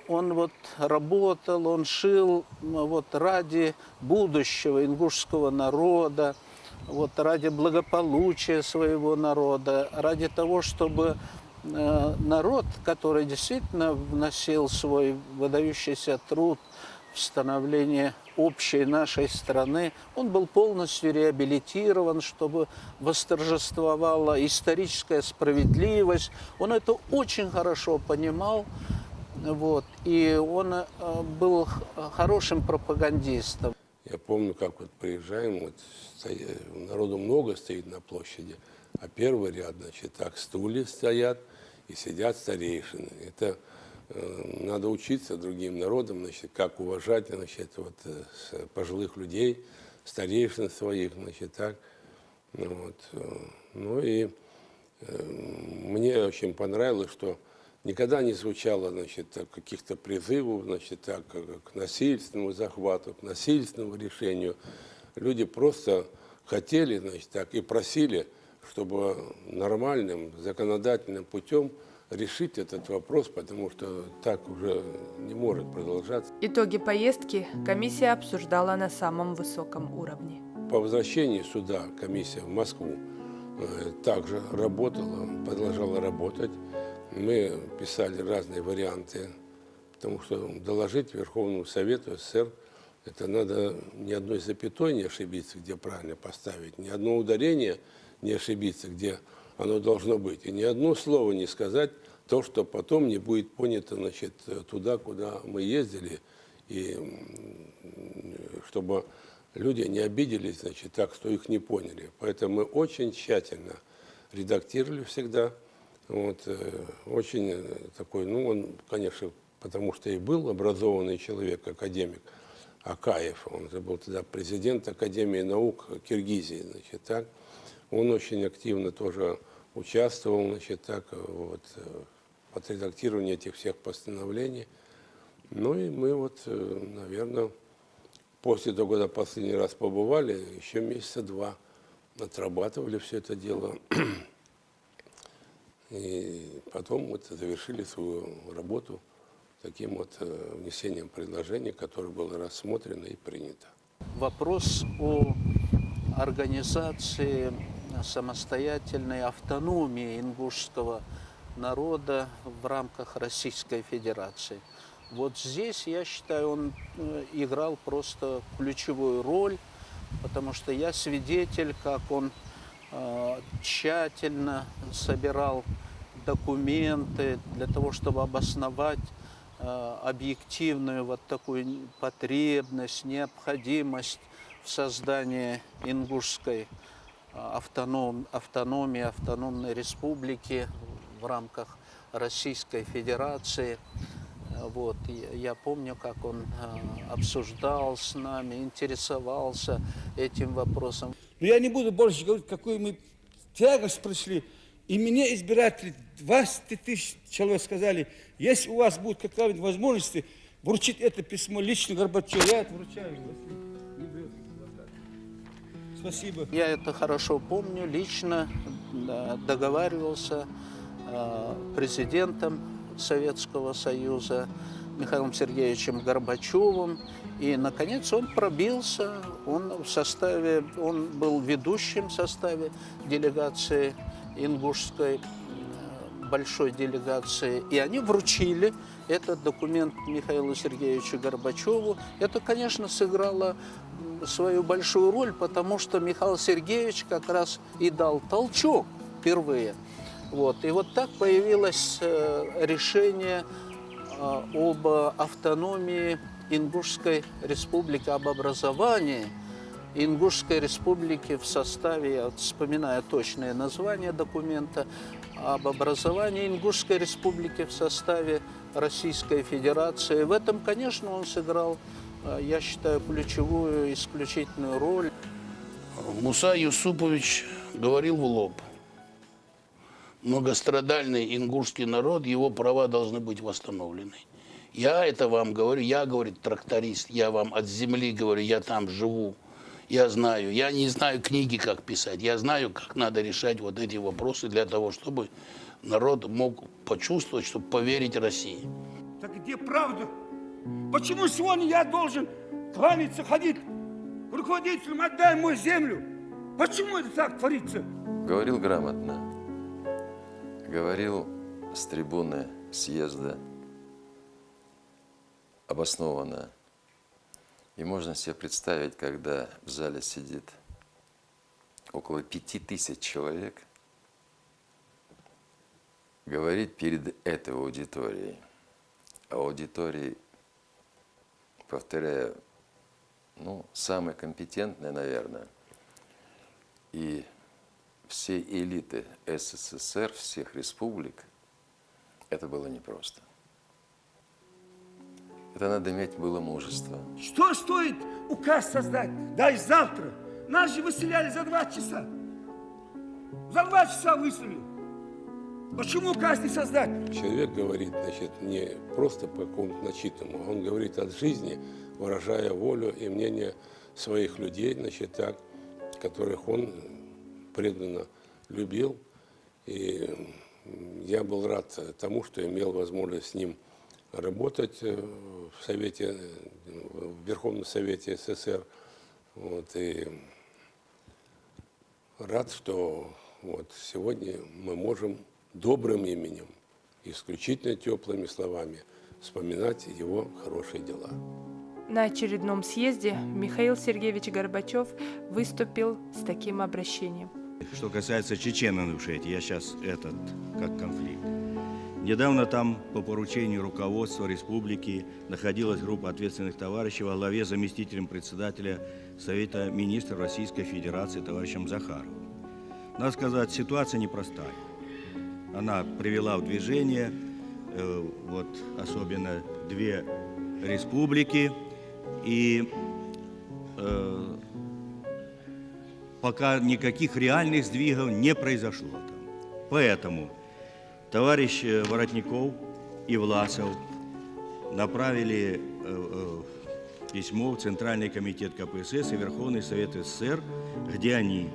вот работал, он шил вот ради будущего ингушского народа, вот ради благополучия своего народа, ради того, чтобы народ, который действительно вносил свой выдающийся труд в становление общей нашей страны, он был полностью реабилитирован, чтобы восторжествовала историческая справедливость. Он это очень хорошо понимал, вот, и он был хорошим пропагандистом. Я помню, как вот приезжаем, вот народу много стоит на площади, а первый ряд, значит, так стулья стоят и сидят старейшины. Это надо учиться другим народам, значит, как уважать, значит, вот, пожилых людей, старейшин своих, значит, так. Вот. Ну и мне очень понравилось, что никогда не звучало, значит, каких-то призывов, значит, так, к насильственному захвату, к насильственному решению. Люди просто хотели, значит, так, и просили, чтобы нормальным законодательным путем решить этот вопрос, потому что так уже не может продолжаться. Итоги поездки комиссия обсуждала на самом высоком уровне. По возвращении сюда комиссия в Москву также работала, продолжала работать. Мы писали разные варианты, потому что доложить Верховному Совету СССР, это надо ни одной запятой не ошибиться, где правильно поставить, ни одно ударение не ошибиться, где оно должно быть, и ни одно слово не сказать, то, что потом не будет понято, значит, туда, куда мы ездили, и чтобы люди не обиделись, значит, так, что их не поняли. Поэтому мы очень тщательно редактировали всегда. Вот, очень такой, ну, он, конечно, потому что и был образованный человек, академик Акаев, он же был тогда президент Академии наук Киргизии, значит, так. Он очень активно тоже участвовал, значит, так, вот, в отредактировании этих всех постановлений. Ну и мы вот, наверное, после того, когда последний раз побывали, еще месяца два отрабатывали все это дело. И потом вот завершили свою работу таким вот внесением предложений, которое было рассмотрено и принято. Вопрос о организации самостоятельной автономии ингушского народа в рамках Российской Федерации. Вот здесь, я считаю, он играл просто ключевую роль, потому что я свидетель, как он тщательно собирал документы для того, чтобы обосновать объективную вот такую потребность, необходимость в создании ингушской автономии, автономной республики в рамках Российской Федерации. Вот. Я помню, как он обсуждал с нами, интересовался этим вопросом. Но я не буду больше говорить, какую мы тягость прошли. И мне избиратели, 20 тысяч человек сказали, если у вас будет какая-нибудь возможность вручить это письмо лично Горбачеву, я это вручаю. Спасибо. Я это хорошо помню, лично договаривался президентом Советского Союза Михаилом Сергеевичем Горбачевым. И, наконец, он пробился, он был ведущим в составе делегации ингушской, большой делегации. И они вручили этот документ Михаилу Сергеевичу Горбачеву. Это, конечно, сыграло свою большую роль, потому что Михаил Сергеевич как раз и дал толчок впервые. Вот. И вот так появилось решение об автономии Ингушской республики, об образовании Ингушской республики в составе, я вспоминаю точное название документа, об образовании Ингушской республики в составе Российской Федерации. В этом, конечно, он сыграл, я считаю, ключевую, исключительную роль. Муса Юсупович говорил в лоб: многострадальный ингушский народ, его права должны быть восстановлены. Я это вам говорю, я, говорит, тракторист, я вам от земли говорю, я там живу, я знаю. Я не знаю книги, как писать, я знаю, как надо решать вот эти вопросы для того, чтобы народ мог почувствовать, чтобы поверить России. Так где правда? Почему сегодня я должен кланяться, ходить к руководителям, отдай мою землю? Почему это так творится? Говорил грамотно, говорил с трибуны съезда обоснованно. И можно себе представить, когда в зале сидит около 5000 человек, говорить перед этой аудиторией. Аудитории, повторяю, самые компетентные, наверное, и все элиты СССР, всех республик, это было непросто. Это надо иметь было мужество. Что стоит указ создать? Да и завтра. Нас же выселяли за 2 часа. За 2 часа выселили. Почему указ не создать? Человек говорит, значит, не просто по какому-то начитанному, он говорит от жизни, выражая волю и мнение своих людей, значит, так, которых он преданно любил. И я был рад тому, что имел возможность с ним работать в Совете, в Верховном Совете СССР. Вот, и рад, что вот сегодня мы можем добрым именем, исключительно теплыми словами вспоминать его хорошие дела. На очередном съезде Михаил Сергеевич Горбачев выступил с таким обращением. Что касается Чечено-Ингушетии, я сейчас как конфликт. Недавно там по поручению руководства республики находилась группа ответственных товарищей во главе с заместителем председателя Совета министров Российской Федерации товарищем Захаровым. Надо сказать, ситуация непростая. Она привела в движение вот, особенно 2 республики, и пока никаких реальных сдвигов не произошло там. Поэтому товарищ Воротников и Власов направили письмо в Центральный комитет КПСС и Верховный Совет СССР, где они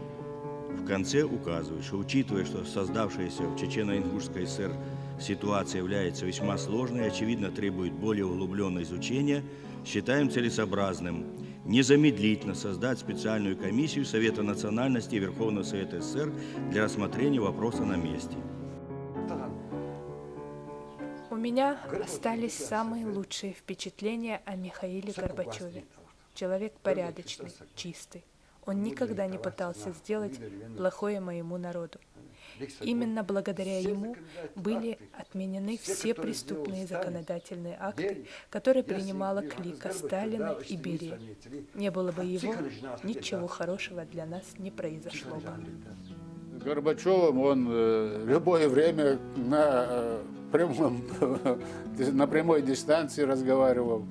в конце указывают, что учитывая, что создавшаяся в Чечено-Ингушской ССР ситуация является весьма сложной и, очевидно, требует более углубленного изучения, считаем целесообразным незамедлительно создать специальную комиссию Совета национальности и Верховного Совета СССР для рассмотрения вопроса на месте. У меня остались самые лучшие впечатления о Михаиле Горбачеве. Человек порядочный, чистый. Он никогда не пытался сделать плохое моему народу. Именно благодаря ему были отменены все преступные законодательные акты, которые принимала клика Сталина и Берия. Не было бы его, ничего хорошего для нас не произошло бы. С Горбачевым он в любое время на прямой дистанции разговаривал.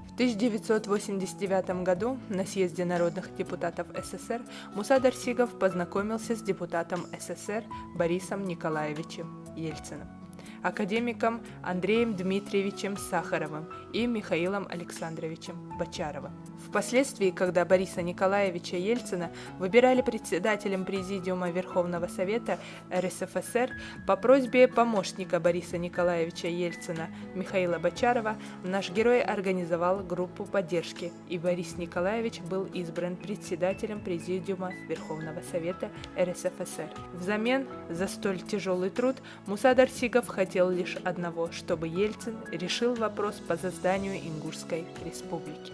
В 1989 году на съезде народных депутатов СССР Муса Дарсигов познакомился с депутатом СССР Борисом Николаевичем Ельциным. академиком Андреем Дмитриевичем Сахаровым и Михаилом Александровичем Бочаровым. Впоследствии, когда Бориса Николаевича Ельцина выбирали председателем Президиума Верховного Совета РСФСР, по просьбе помощника Бориса Николаевича Ельцина Михаила Бочарова, наш герой организовал группу поддержки, и Борис Николаевич был избран председателем Президиума Верховного Совета РСФСР. Взамен за столь тяжелый труд Муса Дарсигов хотел лишь одного, чтобы Ельцин решил вопрос по созданию Ингушской республики.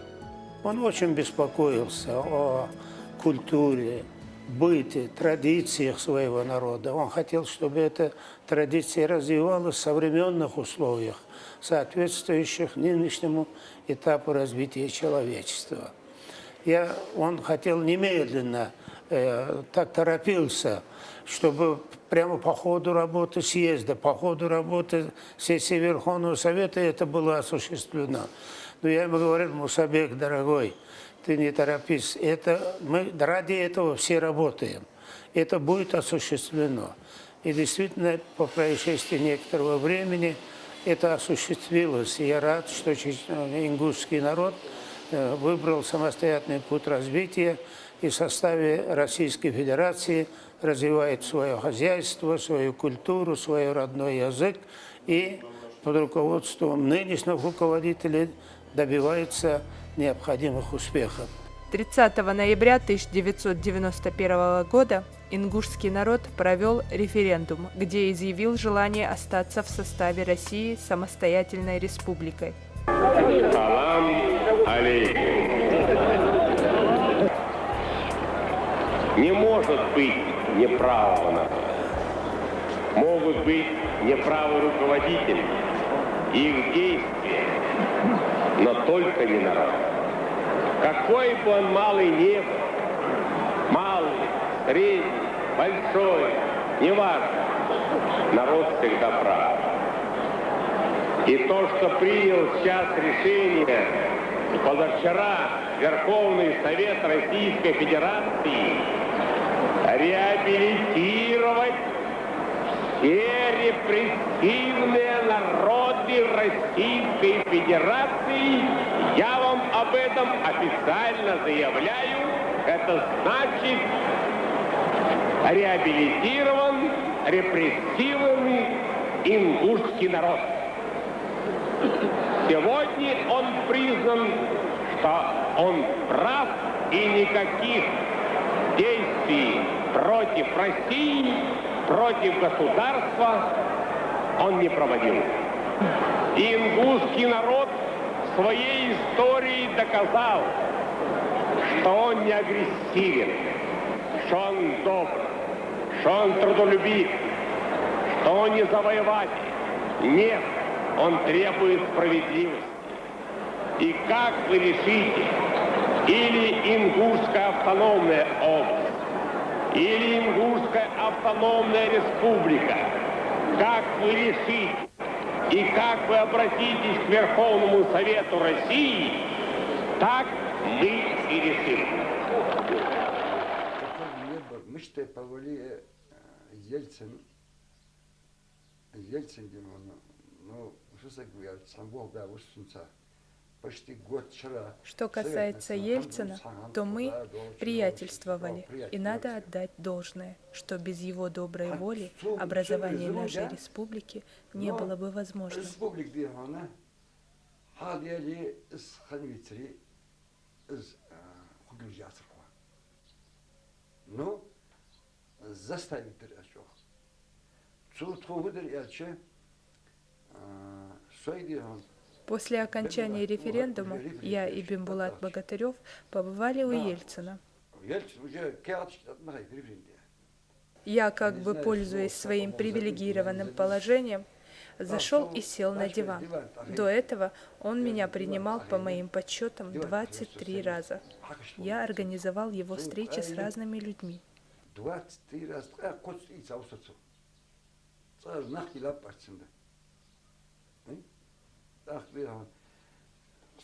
Он очень беспокоился о культуре, быте, традициях своего народа. Он хотел, чтобы эта традиция развивалась в современных условиях, соответствующих нынешнему этапу развития человечества. Он хотел немедленно, так торопился, чтобы прямо по ходу работы съезда, по ходу работы сессии Верховного Совета это было осуществлено. Но я ему говорил: Мусабек, дорогой, ты не торопись, мы ради этого все работаем, это будет осуществлено. И действительно, по происшествии некоторого времени это осуществилось. И я рад, что ингушский народ выбрал самостоятельный путь развития и в составе Российской Федерации развивает свое хозяйство, свою культуру, свой родной язык и под руководством нынешних руководителей добивается необходимых успехов. 30 ноября 1991 года ингушский народ провел референдум, где изъявил желание остаться в составе России самостоятельной республикой. Салам алейкум. Не может быть неправого народа. Могут быть неправы руководители и их действия, но только не народ. Какой бы он малый ни был, малый, средний, большой, неважно, народ всегда прав. И то, что принял сейчас решение позавчера Верховный Совет Российской Федерации реабилитировать все репрессивные народы Российской Федерации, я вам об этом официально заявляю. Это значит, реабилитирован репрессивный ингушский народ. Сегодня он признан, что он прав, и никаких действий против России, против государства он не проводил. И ингушский народ своей историей доказал, что он не агрессивен, что он добр, что он трудолюбив, что он не завоеватель. Нет, он требует справедливости. И как вы решите, или Ингушская автономная область, или Ингушская автономная республика, как вы решите и как вы обратитесь к Верховному Совету России, так мы и решим. Мы что повели Ельцин, ну, что говорят, сам Бог, да, почти год вчера. Что касается Ельцина, то мы приятельствовали, и надо отдать должное, что без его доброй воли образование нашей республики не было бы возможным. Ну, заставить переачок. После окончания референдума я и Бимбулат Богатырев побывали у Ельцина. Я, как бы пользуясь своим привилегированным положением, зашел и сел на диван. До этого он меня принимал, по моим подсчетам, 23 раза. Я организовал его встречи с разными людьми. 23 раза.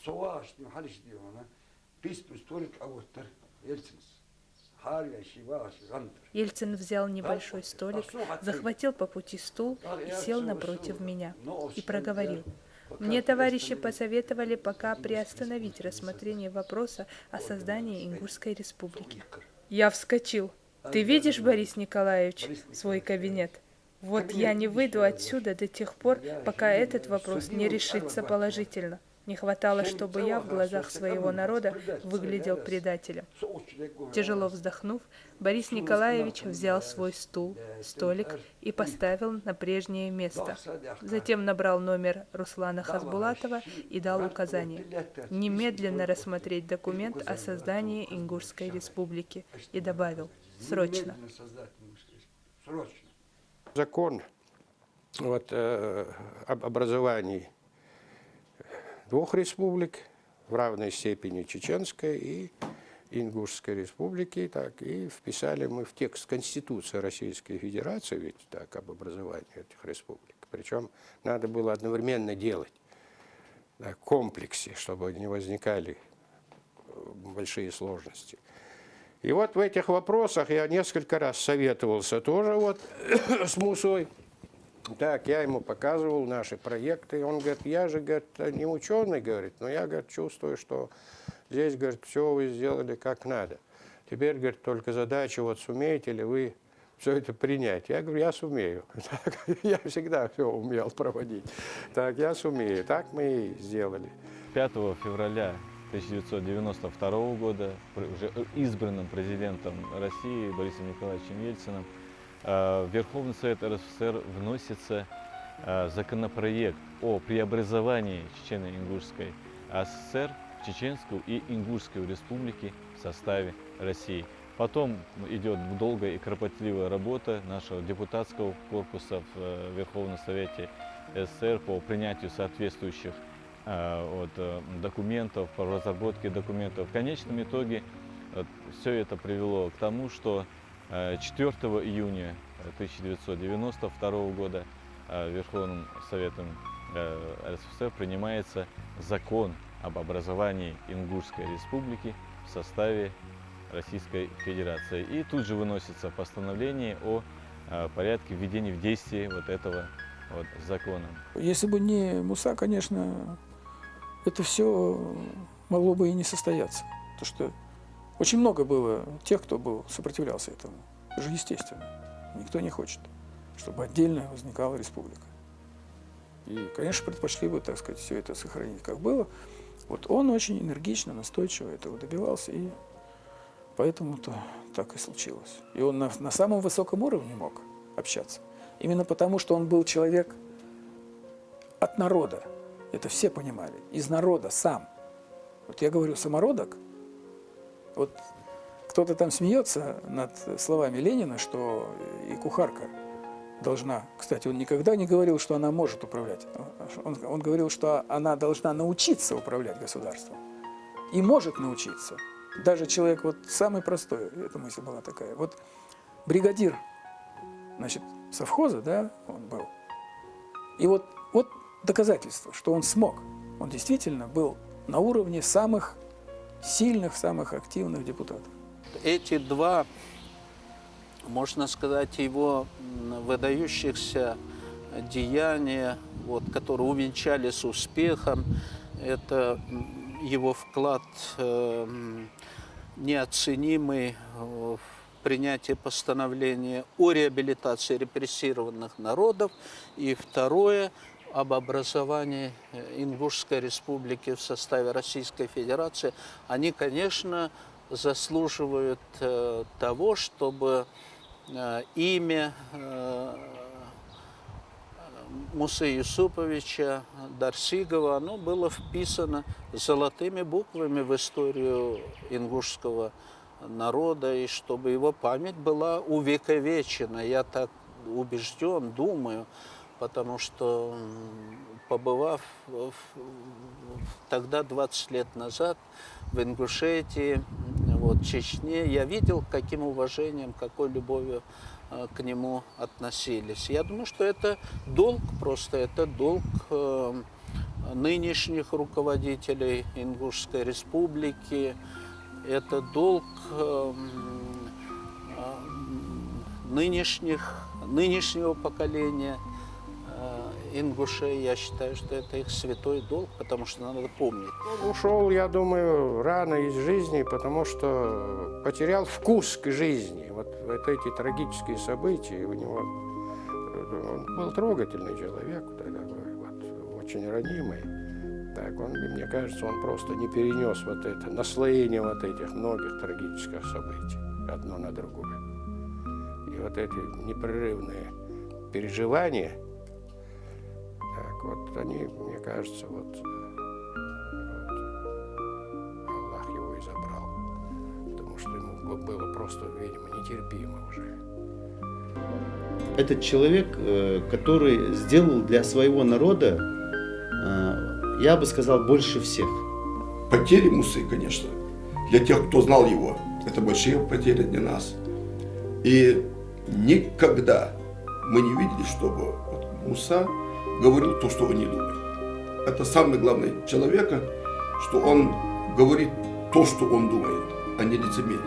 Соғаш, халиш деймін, пес-пес төрік ауыттар, елсіңіз. Ельцин взял небольшой столик, захватил по пути стул и сел напротив меня и проговорил. Мне товарищи посоветовали пока приостановить рассмотрение вопроса о создании Ингушской республики. Я вскочил. Ты видишь, Борис Николаевич, свой кабинет? Вот я не выйду отсюда до тех пор, пока этот вопрос не решится положительно. Не хватало, чтобы я в глазах своего народа выглядел предателем. Тяжело вздохнув, Борис Николаевич взял свой стул, столик и поставил на прежнее место. Затем набрал номер Руслана Хасбулатова и дал указание немедленно рассмотреть документ о создании Ингушской республики и добавил «срочно». Закон об образовании двух республик в равной степени Чеченской и Ингушской республики, так и вписали мы в текст Конституции Российской Федерации, ведь так, об образовании этих республик. Причем надо было одновременно делать в комплексе, чтобы не возникали большие сложности. И вот в этих вопросах я несколько раз советовался тоже вот с Мусой. Так, я ему показывал наши проекты, и он говорит, я же, говорит, не ученый, говорит, но я, говорит, чувствую, что здесь, говорит, все вы сделали как надо. Теперь, говорит, только задача, вот сумеете ли вы все это принять? Я говорю, я сумею. Так, я всегда все умел проводить. Так, я сумею. Так мы и сделали. 5 февраля 1992 года уже избранным президентом России Борисом Николаевичем Ельциным в Верховный Совет РСФСР вносится законопроект о преобразовании Чечено-Ингушской ССР в Чеченскую и Ингушскую республики в составе России. Потом идет долгая и кропотливая работа нашего депутатского корпуса в Верховном Совете СССР по принятию соответствующих документов, по разработке документов. В конечном итоге все это привело к тому, что 4 июня 1992 года Верховным Советом РСФСР принимается закон об образовании Ингушской республики в составе Российской Федерации. И тут же выносится постановление о порядке введения в действие вот этого вот закона. Если бы не Муса, конечно, это все могло бы и не состояться. Потому что очень много было тех, кто сопротивлялся этому. Это же естественно. Никто не хочет, чтобы отдельно возникала республика. И, конечно, предпочли бы, так сказать, все это сохранить, как было. Вот он очень энергично, настойчиво этого добивался, и поэтому-то так и случилось. И он на самом высоком уровне мог общаться. Именно потому, что он был человек от народа. Это все понимали. Из народа, сам. Вот я говорю, самородок. Вот кто-то там смеется над словами Ленина, что и кухарка должна... Кстати, он никогда не говорил, что она может управлять. Он говорил, что она должна научиться управлять государством. И может научиться. Даже человек вот самый простой, эта мысль была такая. Вот бригадир, значит, совхоза, да, он был. И вот доказательство, что он смог. Он действительно был на уровне самых сильных, самых активных депутатов. Эти два, можно сказать, его выдающихся деяния, вот, которые увенчались успехом, это его вклад неоценимый в принятие постановления о реабилитации репрессированных народов, и второе – об образовании Ингушской республики в составе Российской Федерации. Они, конечно, заслуживают того, чтобы имя Мусы Юсуповича Дарсигова, оно было вписано золотыми буквами в историю ингушского народа, и чтобы его память была увековечена. Я так убежден, думаю, потому что, побывав тогда, 20 лет назад, в Ингушетии, вот, Чечне, я видел, каким уважением, какой любовью к нему относились. Я думаю, что это долг просто, это долг нынешних руководителей Ингушской республики, это долг нынешнего поколения ингушей, я считаю, что это их святой долг, потому что надо помнить. Он ушел, я думаю, рано из жизни, потому что потерял вкус к жизни. Вот эти трагические события у него. Он был трогательный человек, очень ранимый. Так, мне кажется, он просто не перенес вот это наслоение вот этих многих трагических событий одно на другое. И вот эти непрерывные переживания, так вот они, мне кажется, вот Аллах его и забрал, потому что ему было просто, видимо, нетерпимо уже. Этот человек, который сделал для своего народа, я бы сказал, больше всех. Потери Мусы, конечно, для тех, кто знал его, это большие потери для нас. И никогда мы не видели, чтобы Муса говорил то, что он не думает. Это самое главное человека, что он говорит то, что он думает, а не лицемерит.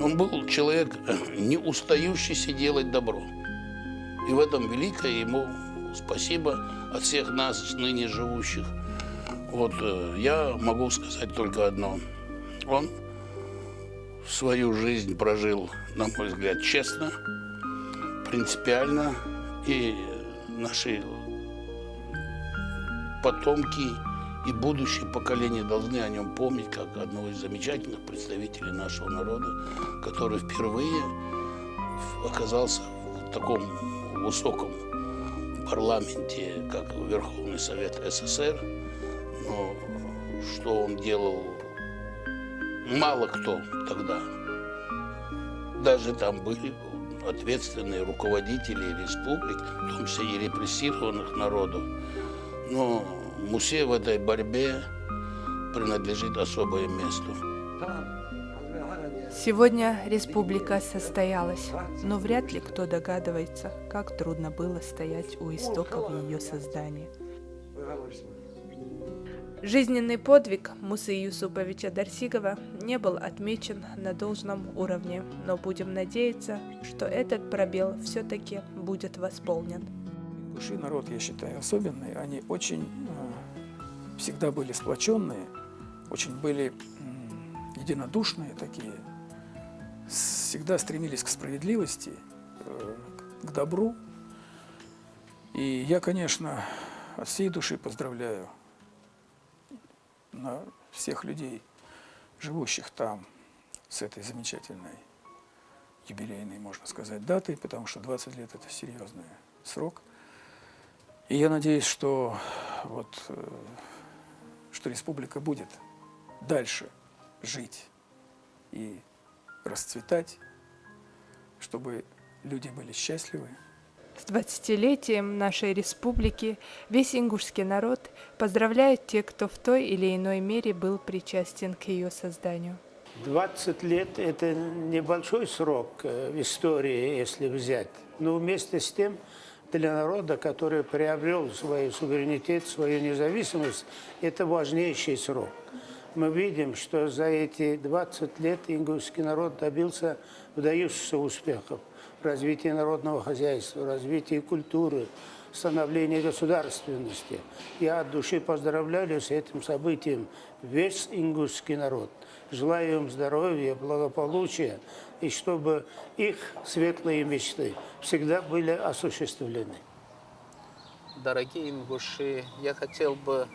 Он был человек, не устающийся делать добро. И в этом великое ему спасибо от всех нас, ныне живущих. Вот я могу сказать только одно. Он свою жизнь прожил, на мой взгляд, честно, принципиально. И наши потомки и будущие поколения должны о нем помнить как одного из замечательных представителей нашего народа, который впервые оказался в таком высоком парламенте, как Верховный Совет СССР. Но что он делал, мало кто тогда. Даже там были ответственные руководители республик, в том числе и репрессированных народов. Но Мусе в этой борьбе принадлежит особое место. Сегодня республика состоялась, но вряд ли кто догадывается, как трудно было стоять у истоков ее создания. Жизненный подвиг Мусы Юсуповича Дарсигова не был отмечен на должном уровне, но будем надеяться, что этот пробел все-таки будет восполнен. Ингуши народ, я считаю, особенный. Они очень всегда были сплоченные, очень были единодушные такие, всегда стремились к справедливости, к добру. И я, конечно, от всей души поздравляю всех людей, живущих там, с этой замечательной юбилейной, можно сказать, датой, потому что 20 лет – это серьезный срок. И я надеюсь, что республика будет дальше жить и расцветать, чтобы люди были счастливы. С 20-летием нашей республики весь ингушский народ поздравляет тех, кто в той или иной мере был причастен к ее созданию. 20 лет – это небольшой срок в истории, если взять. Но вместе с тем, для народа, который приобрел свой суверенитет, свою независимость, это важнейший срок. Мы видим, что за эти 20 лет ингушский народ добился выдающихся успехов в развитии народного хозяйства, развитии культуры, становлении государственности. Я от души поздравляю с этим событием весь ингушский народ. Желаю им здоровья, благополучия, и чтобы их светлые мечты всегда были осуществлены. Дорогие ингуши, я хотел бы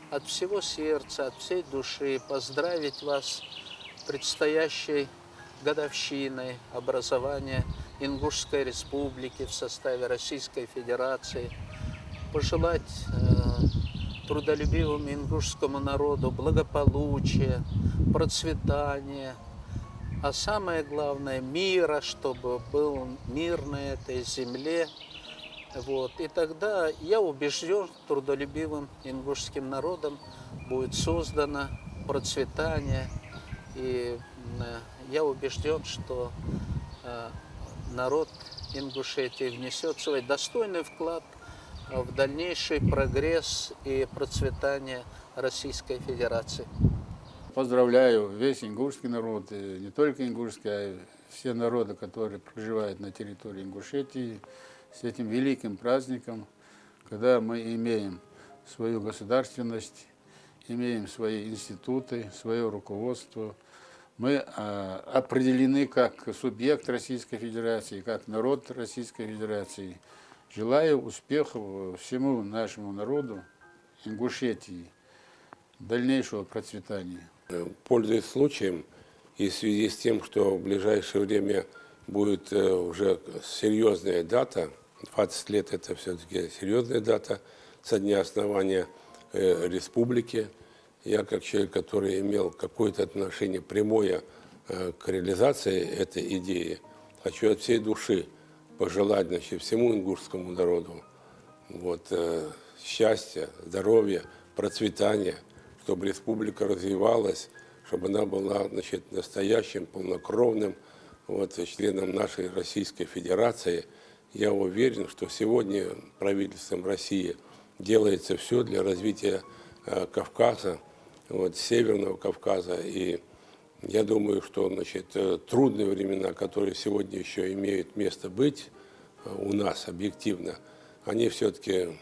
от всего сердца, от всей души поздравить вас с предстоящей годовщиной образования Ингушской республики в составе Российской Федерации. Пожелать трудолюбивому ингушскому народу благополучия, процветания, а самое главное мира, чтобы был мир на этой земле. И тогда, я убежден, трудолюбивым ингушским народом будет создано процветание. И я убежден, что народ Ингушетии внесет свой достойный вклад в дальнейший прогресс и процветание Российской Федерации. Поздравляю весь ингушский народ, и не только ингушский, а все народы, которые проживают на территории Ингушетии, с этим великим праздником, когда мы имеем свою государственность, имеем свои институты, свое руководство. Мы определены как субъект Российской Федерации, как народ Российской Федерации. Желаю успехов всему нашему народу Ингушетии, дальнейшего процветания. Пользуясь случаем и в связи с тем, что в ближайшее время будет уже серьезная дата, 20 лет это все-таки серьезная дата со дня основания республики, я как человек, который имел какое-то отношение прямое к реализации этой идеи, хочу от всей души пожелать, значит, всему ингушскому народу счастья, здоровья, процветания, чтобы республика развивалась, чтобы она была, значит, настоящим, полнокровным членом нашей Российской Федерации. Я уверен, что сегодня правительством России делается все для развития Кавказа, Северного Кавказа. И я думаю, что, значит, трудные времена, которые сегодня еще имеют место быть у нас объективно, они все-таки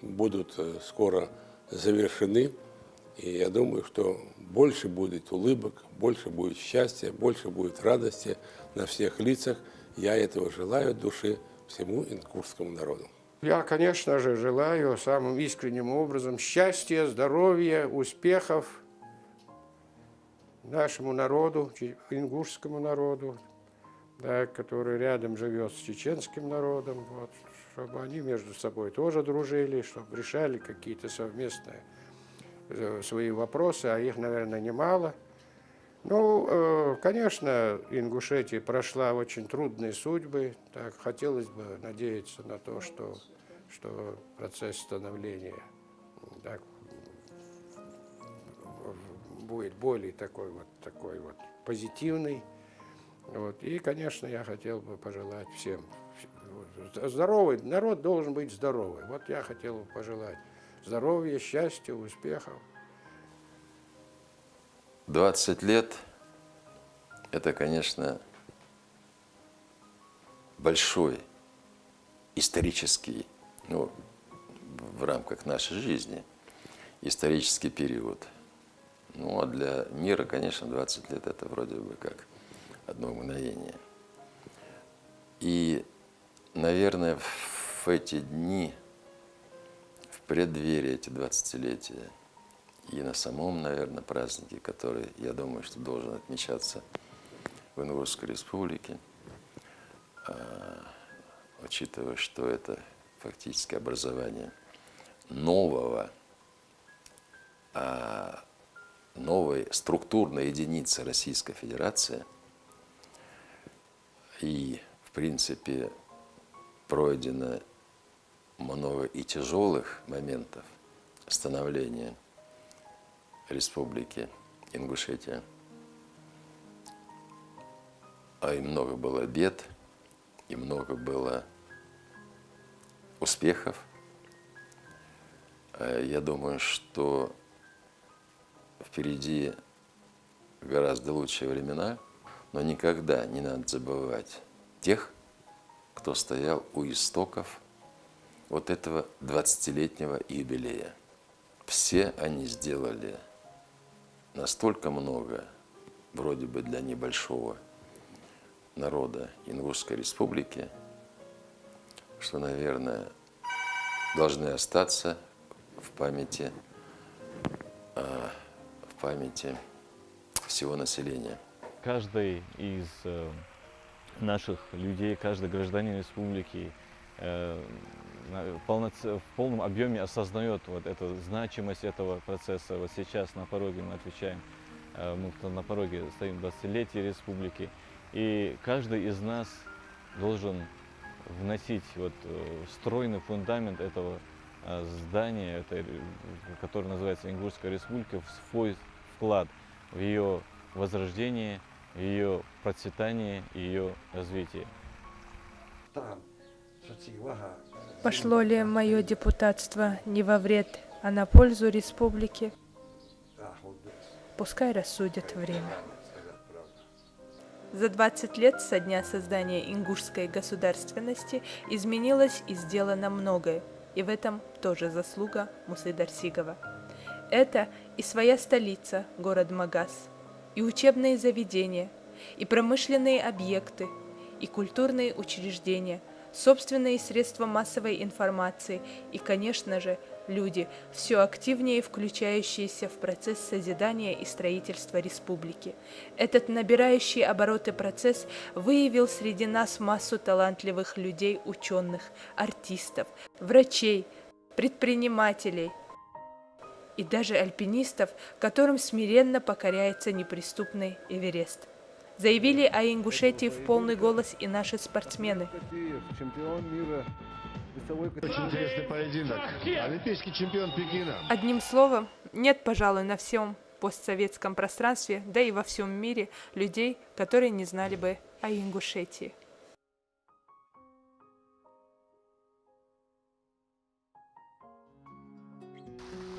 будут скоро завершены. И я думаю, что больше будет улыбок, больше будет счастья, больше будет радости на всех лицах. Я этого желаю от души всему ингушскому народу. Я, конечно же, желаю самым искренним образом счастья, здоровья, успехов нашему народу, ингушскому народу, да, который рядом живет с чеченским народом, чтобы они между собой тоже дружили, чтобы решали какие-то совместные свои вопросы, а их, наверное, немало. Ну, конечно, Ингушетия прошла очень трудные судьбы. Так, хотелось бы надеяться на то, что процесс становления так, будет более такой вот позитивный. И, конечно, я хотел бы пожелать всем. Здоровый народ должен быть здоровый. Я хотел бы пожелать здоровья, счастья, успехов. 20 лет – это, конечно, большой исторический, в рамках нашей жизни, исторический период. А для мира, конечно, 20 лет – это вроде бы как одно мгновение. И, наверное, в эти дни, в преддверии эти 20-летия, и на самом, наверное, празднике, который, я думаю, что должен отмечаться в Ингушской республике, учитывая, что это фактически образование новой структурной единицы Российской Федерации, и, в принципе, пройдено много и тяжелых моментов становления Республики Ингушетия, и много было бед, и много было успехов. Я думаю, что впереди гораздо лучшие времена, но никогда не надо забывать тех, кто стоял у истоков этого 20-летнего юбилея. Все они сделали настолько много, вроде бы для небольшого народа Ингушской республики, что, наверное, должны остаться в памяти всего населения. Каждый из наших людей, каждый гражданин республики в полном объеме осознает эту значимость этого процесса. Сейчас на пороге мы отвечаем, мы на пороге стоим 20-летие республики, и каждый из нас должен вносить стройный фундамент этого здания, которое называется Ингушская республика, в свой вклад в ее возрождение, в ее процветание и ее развитие. Пошло ли мое депутатство не во вред, а на пользу республике? Пускай рассудит время. За 20 лет со дня создания ингушской государственности изменилось и сделано многое, и в этом тоже заслуга Мусы Дарсигова. Это и своя столица, город Магаз, и учебные заведения, и промышленные объекты, и культурные учреждения, собственные средства массовой информации и, конечно же, люди, все активнее включающиеся в процесс созидания и строительства республики. Этот набирающий обороты процесс выявил среди нас массу талантливых людей, ученых, артистов, врачей, предпринимателей и даже альпинистов, которым смиренно покоряется неприступный Эверест. Заявили о Ингушетии в полный голос и наши спортсмены. Чемпион мира. Очень интересный поединок. Олимпийский чемпион Пекина. Одним словом, нет, пожалуй, на всем постсоветском пространстве, да и во всем мире, людей, которые не знали бы о Ингушетии.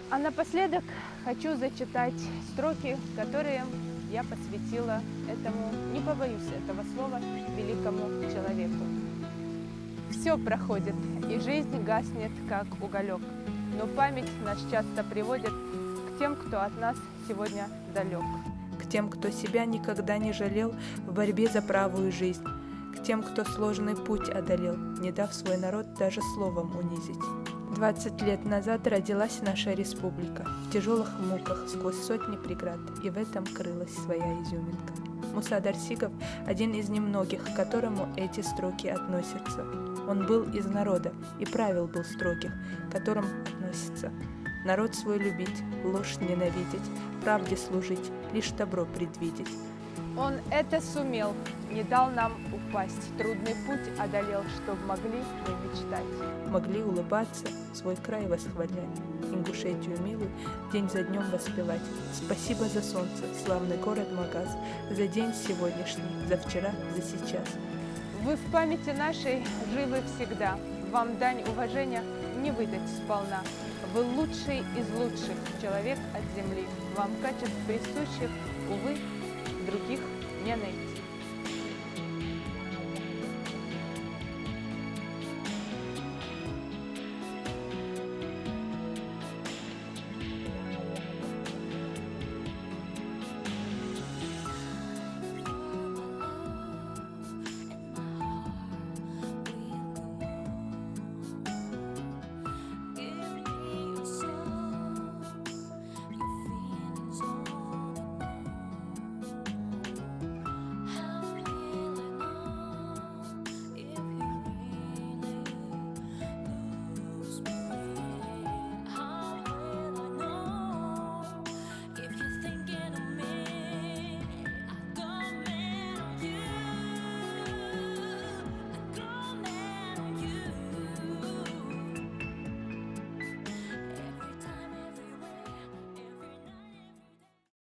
А напоследок хочу зачитать строки, которые я посвятила этому, не побоюсь этого слова, великому человеку. Все проходит, и жизнь гаснет, как уголек, но память нас часто приводит к тем, кто от нас сегодня далек, к тем, кто себя никогда не жалел в борьбе за правую жизнь, к тем, кто сложный путь одолел, не дав свой народ даже словом унизить. 20 лет назад родилась наша республика, в тяжелых муках, сквозь сотни преград, и в этом крылась своя изюминка. Муса Дарсигов – один из немногих, к которому эти строки относятся. Он был из народа, и правил был строгих, к которым относится. Народ свой любить, ложь ненавидеть, правде служить, лишь добро предвидеть. Он это сумел, не дал нам упасть, трудный путь одолел, чтоб могли мы мечтать. Могли улыбаться, свой край восхвалять, Ингушетию милую день за днем воспевать. Спасибо за солнце, славный город Магаз, за день сегодняшний, за вчера, за сейчас. Вы в памяти нашей живы всегда, вам дань уважения не выдать сполна. Вы лучший из лучших, человек от земли, вам качеств присущих, увы, других не найти.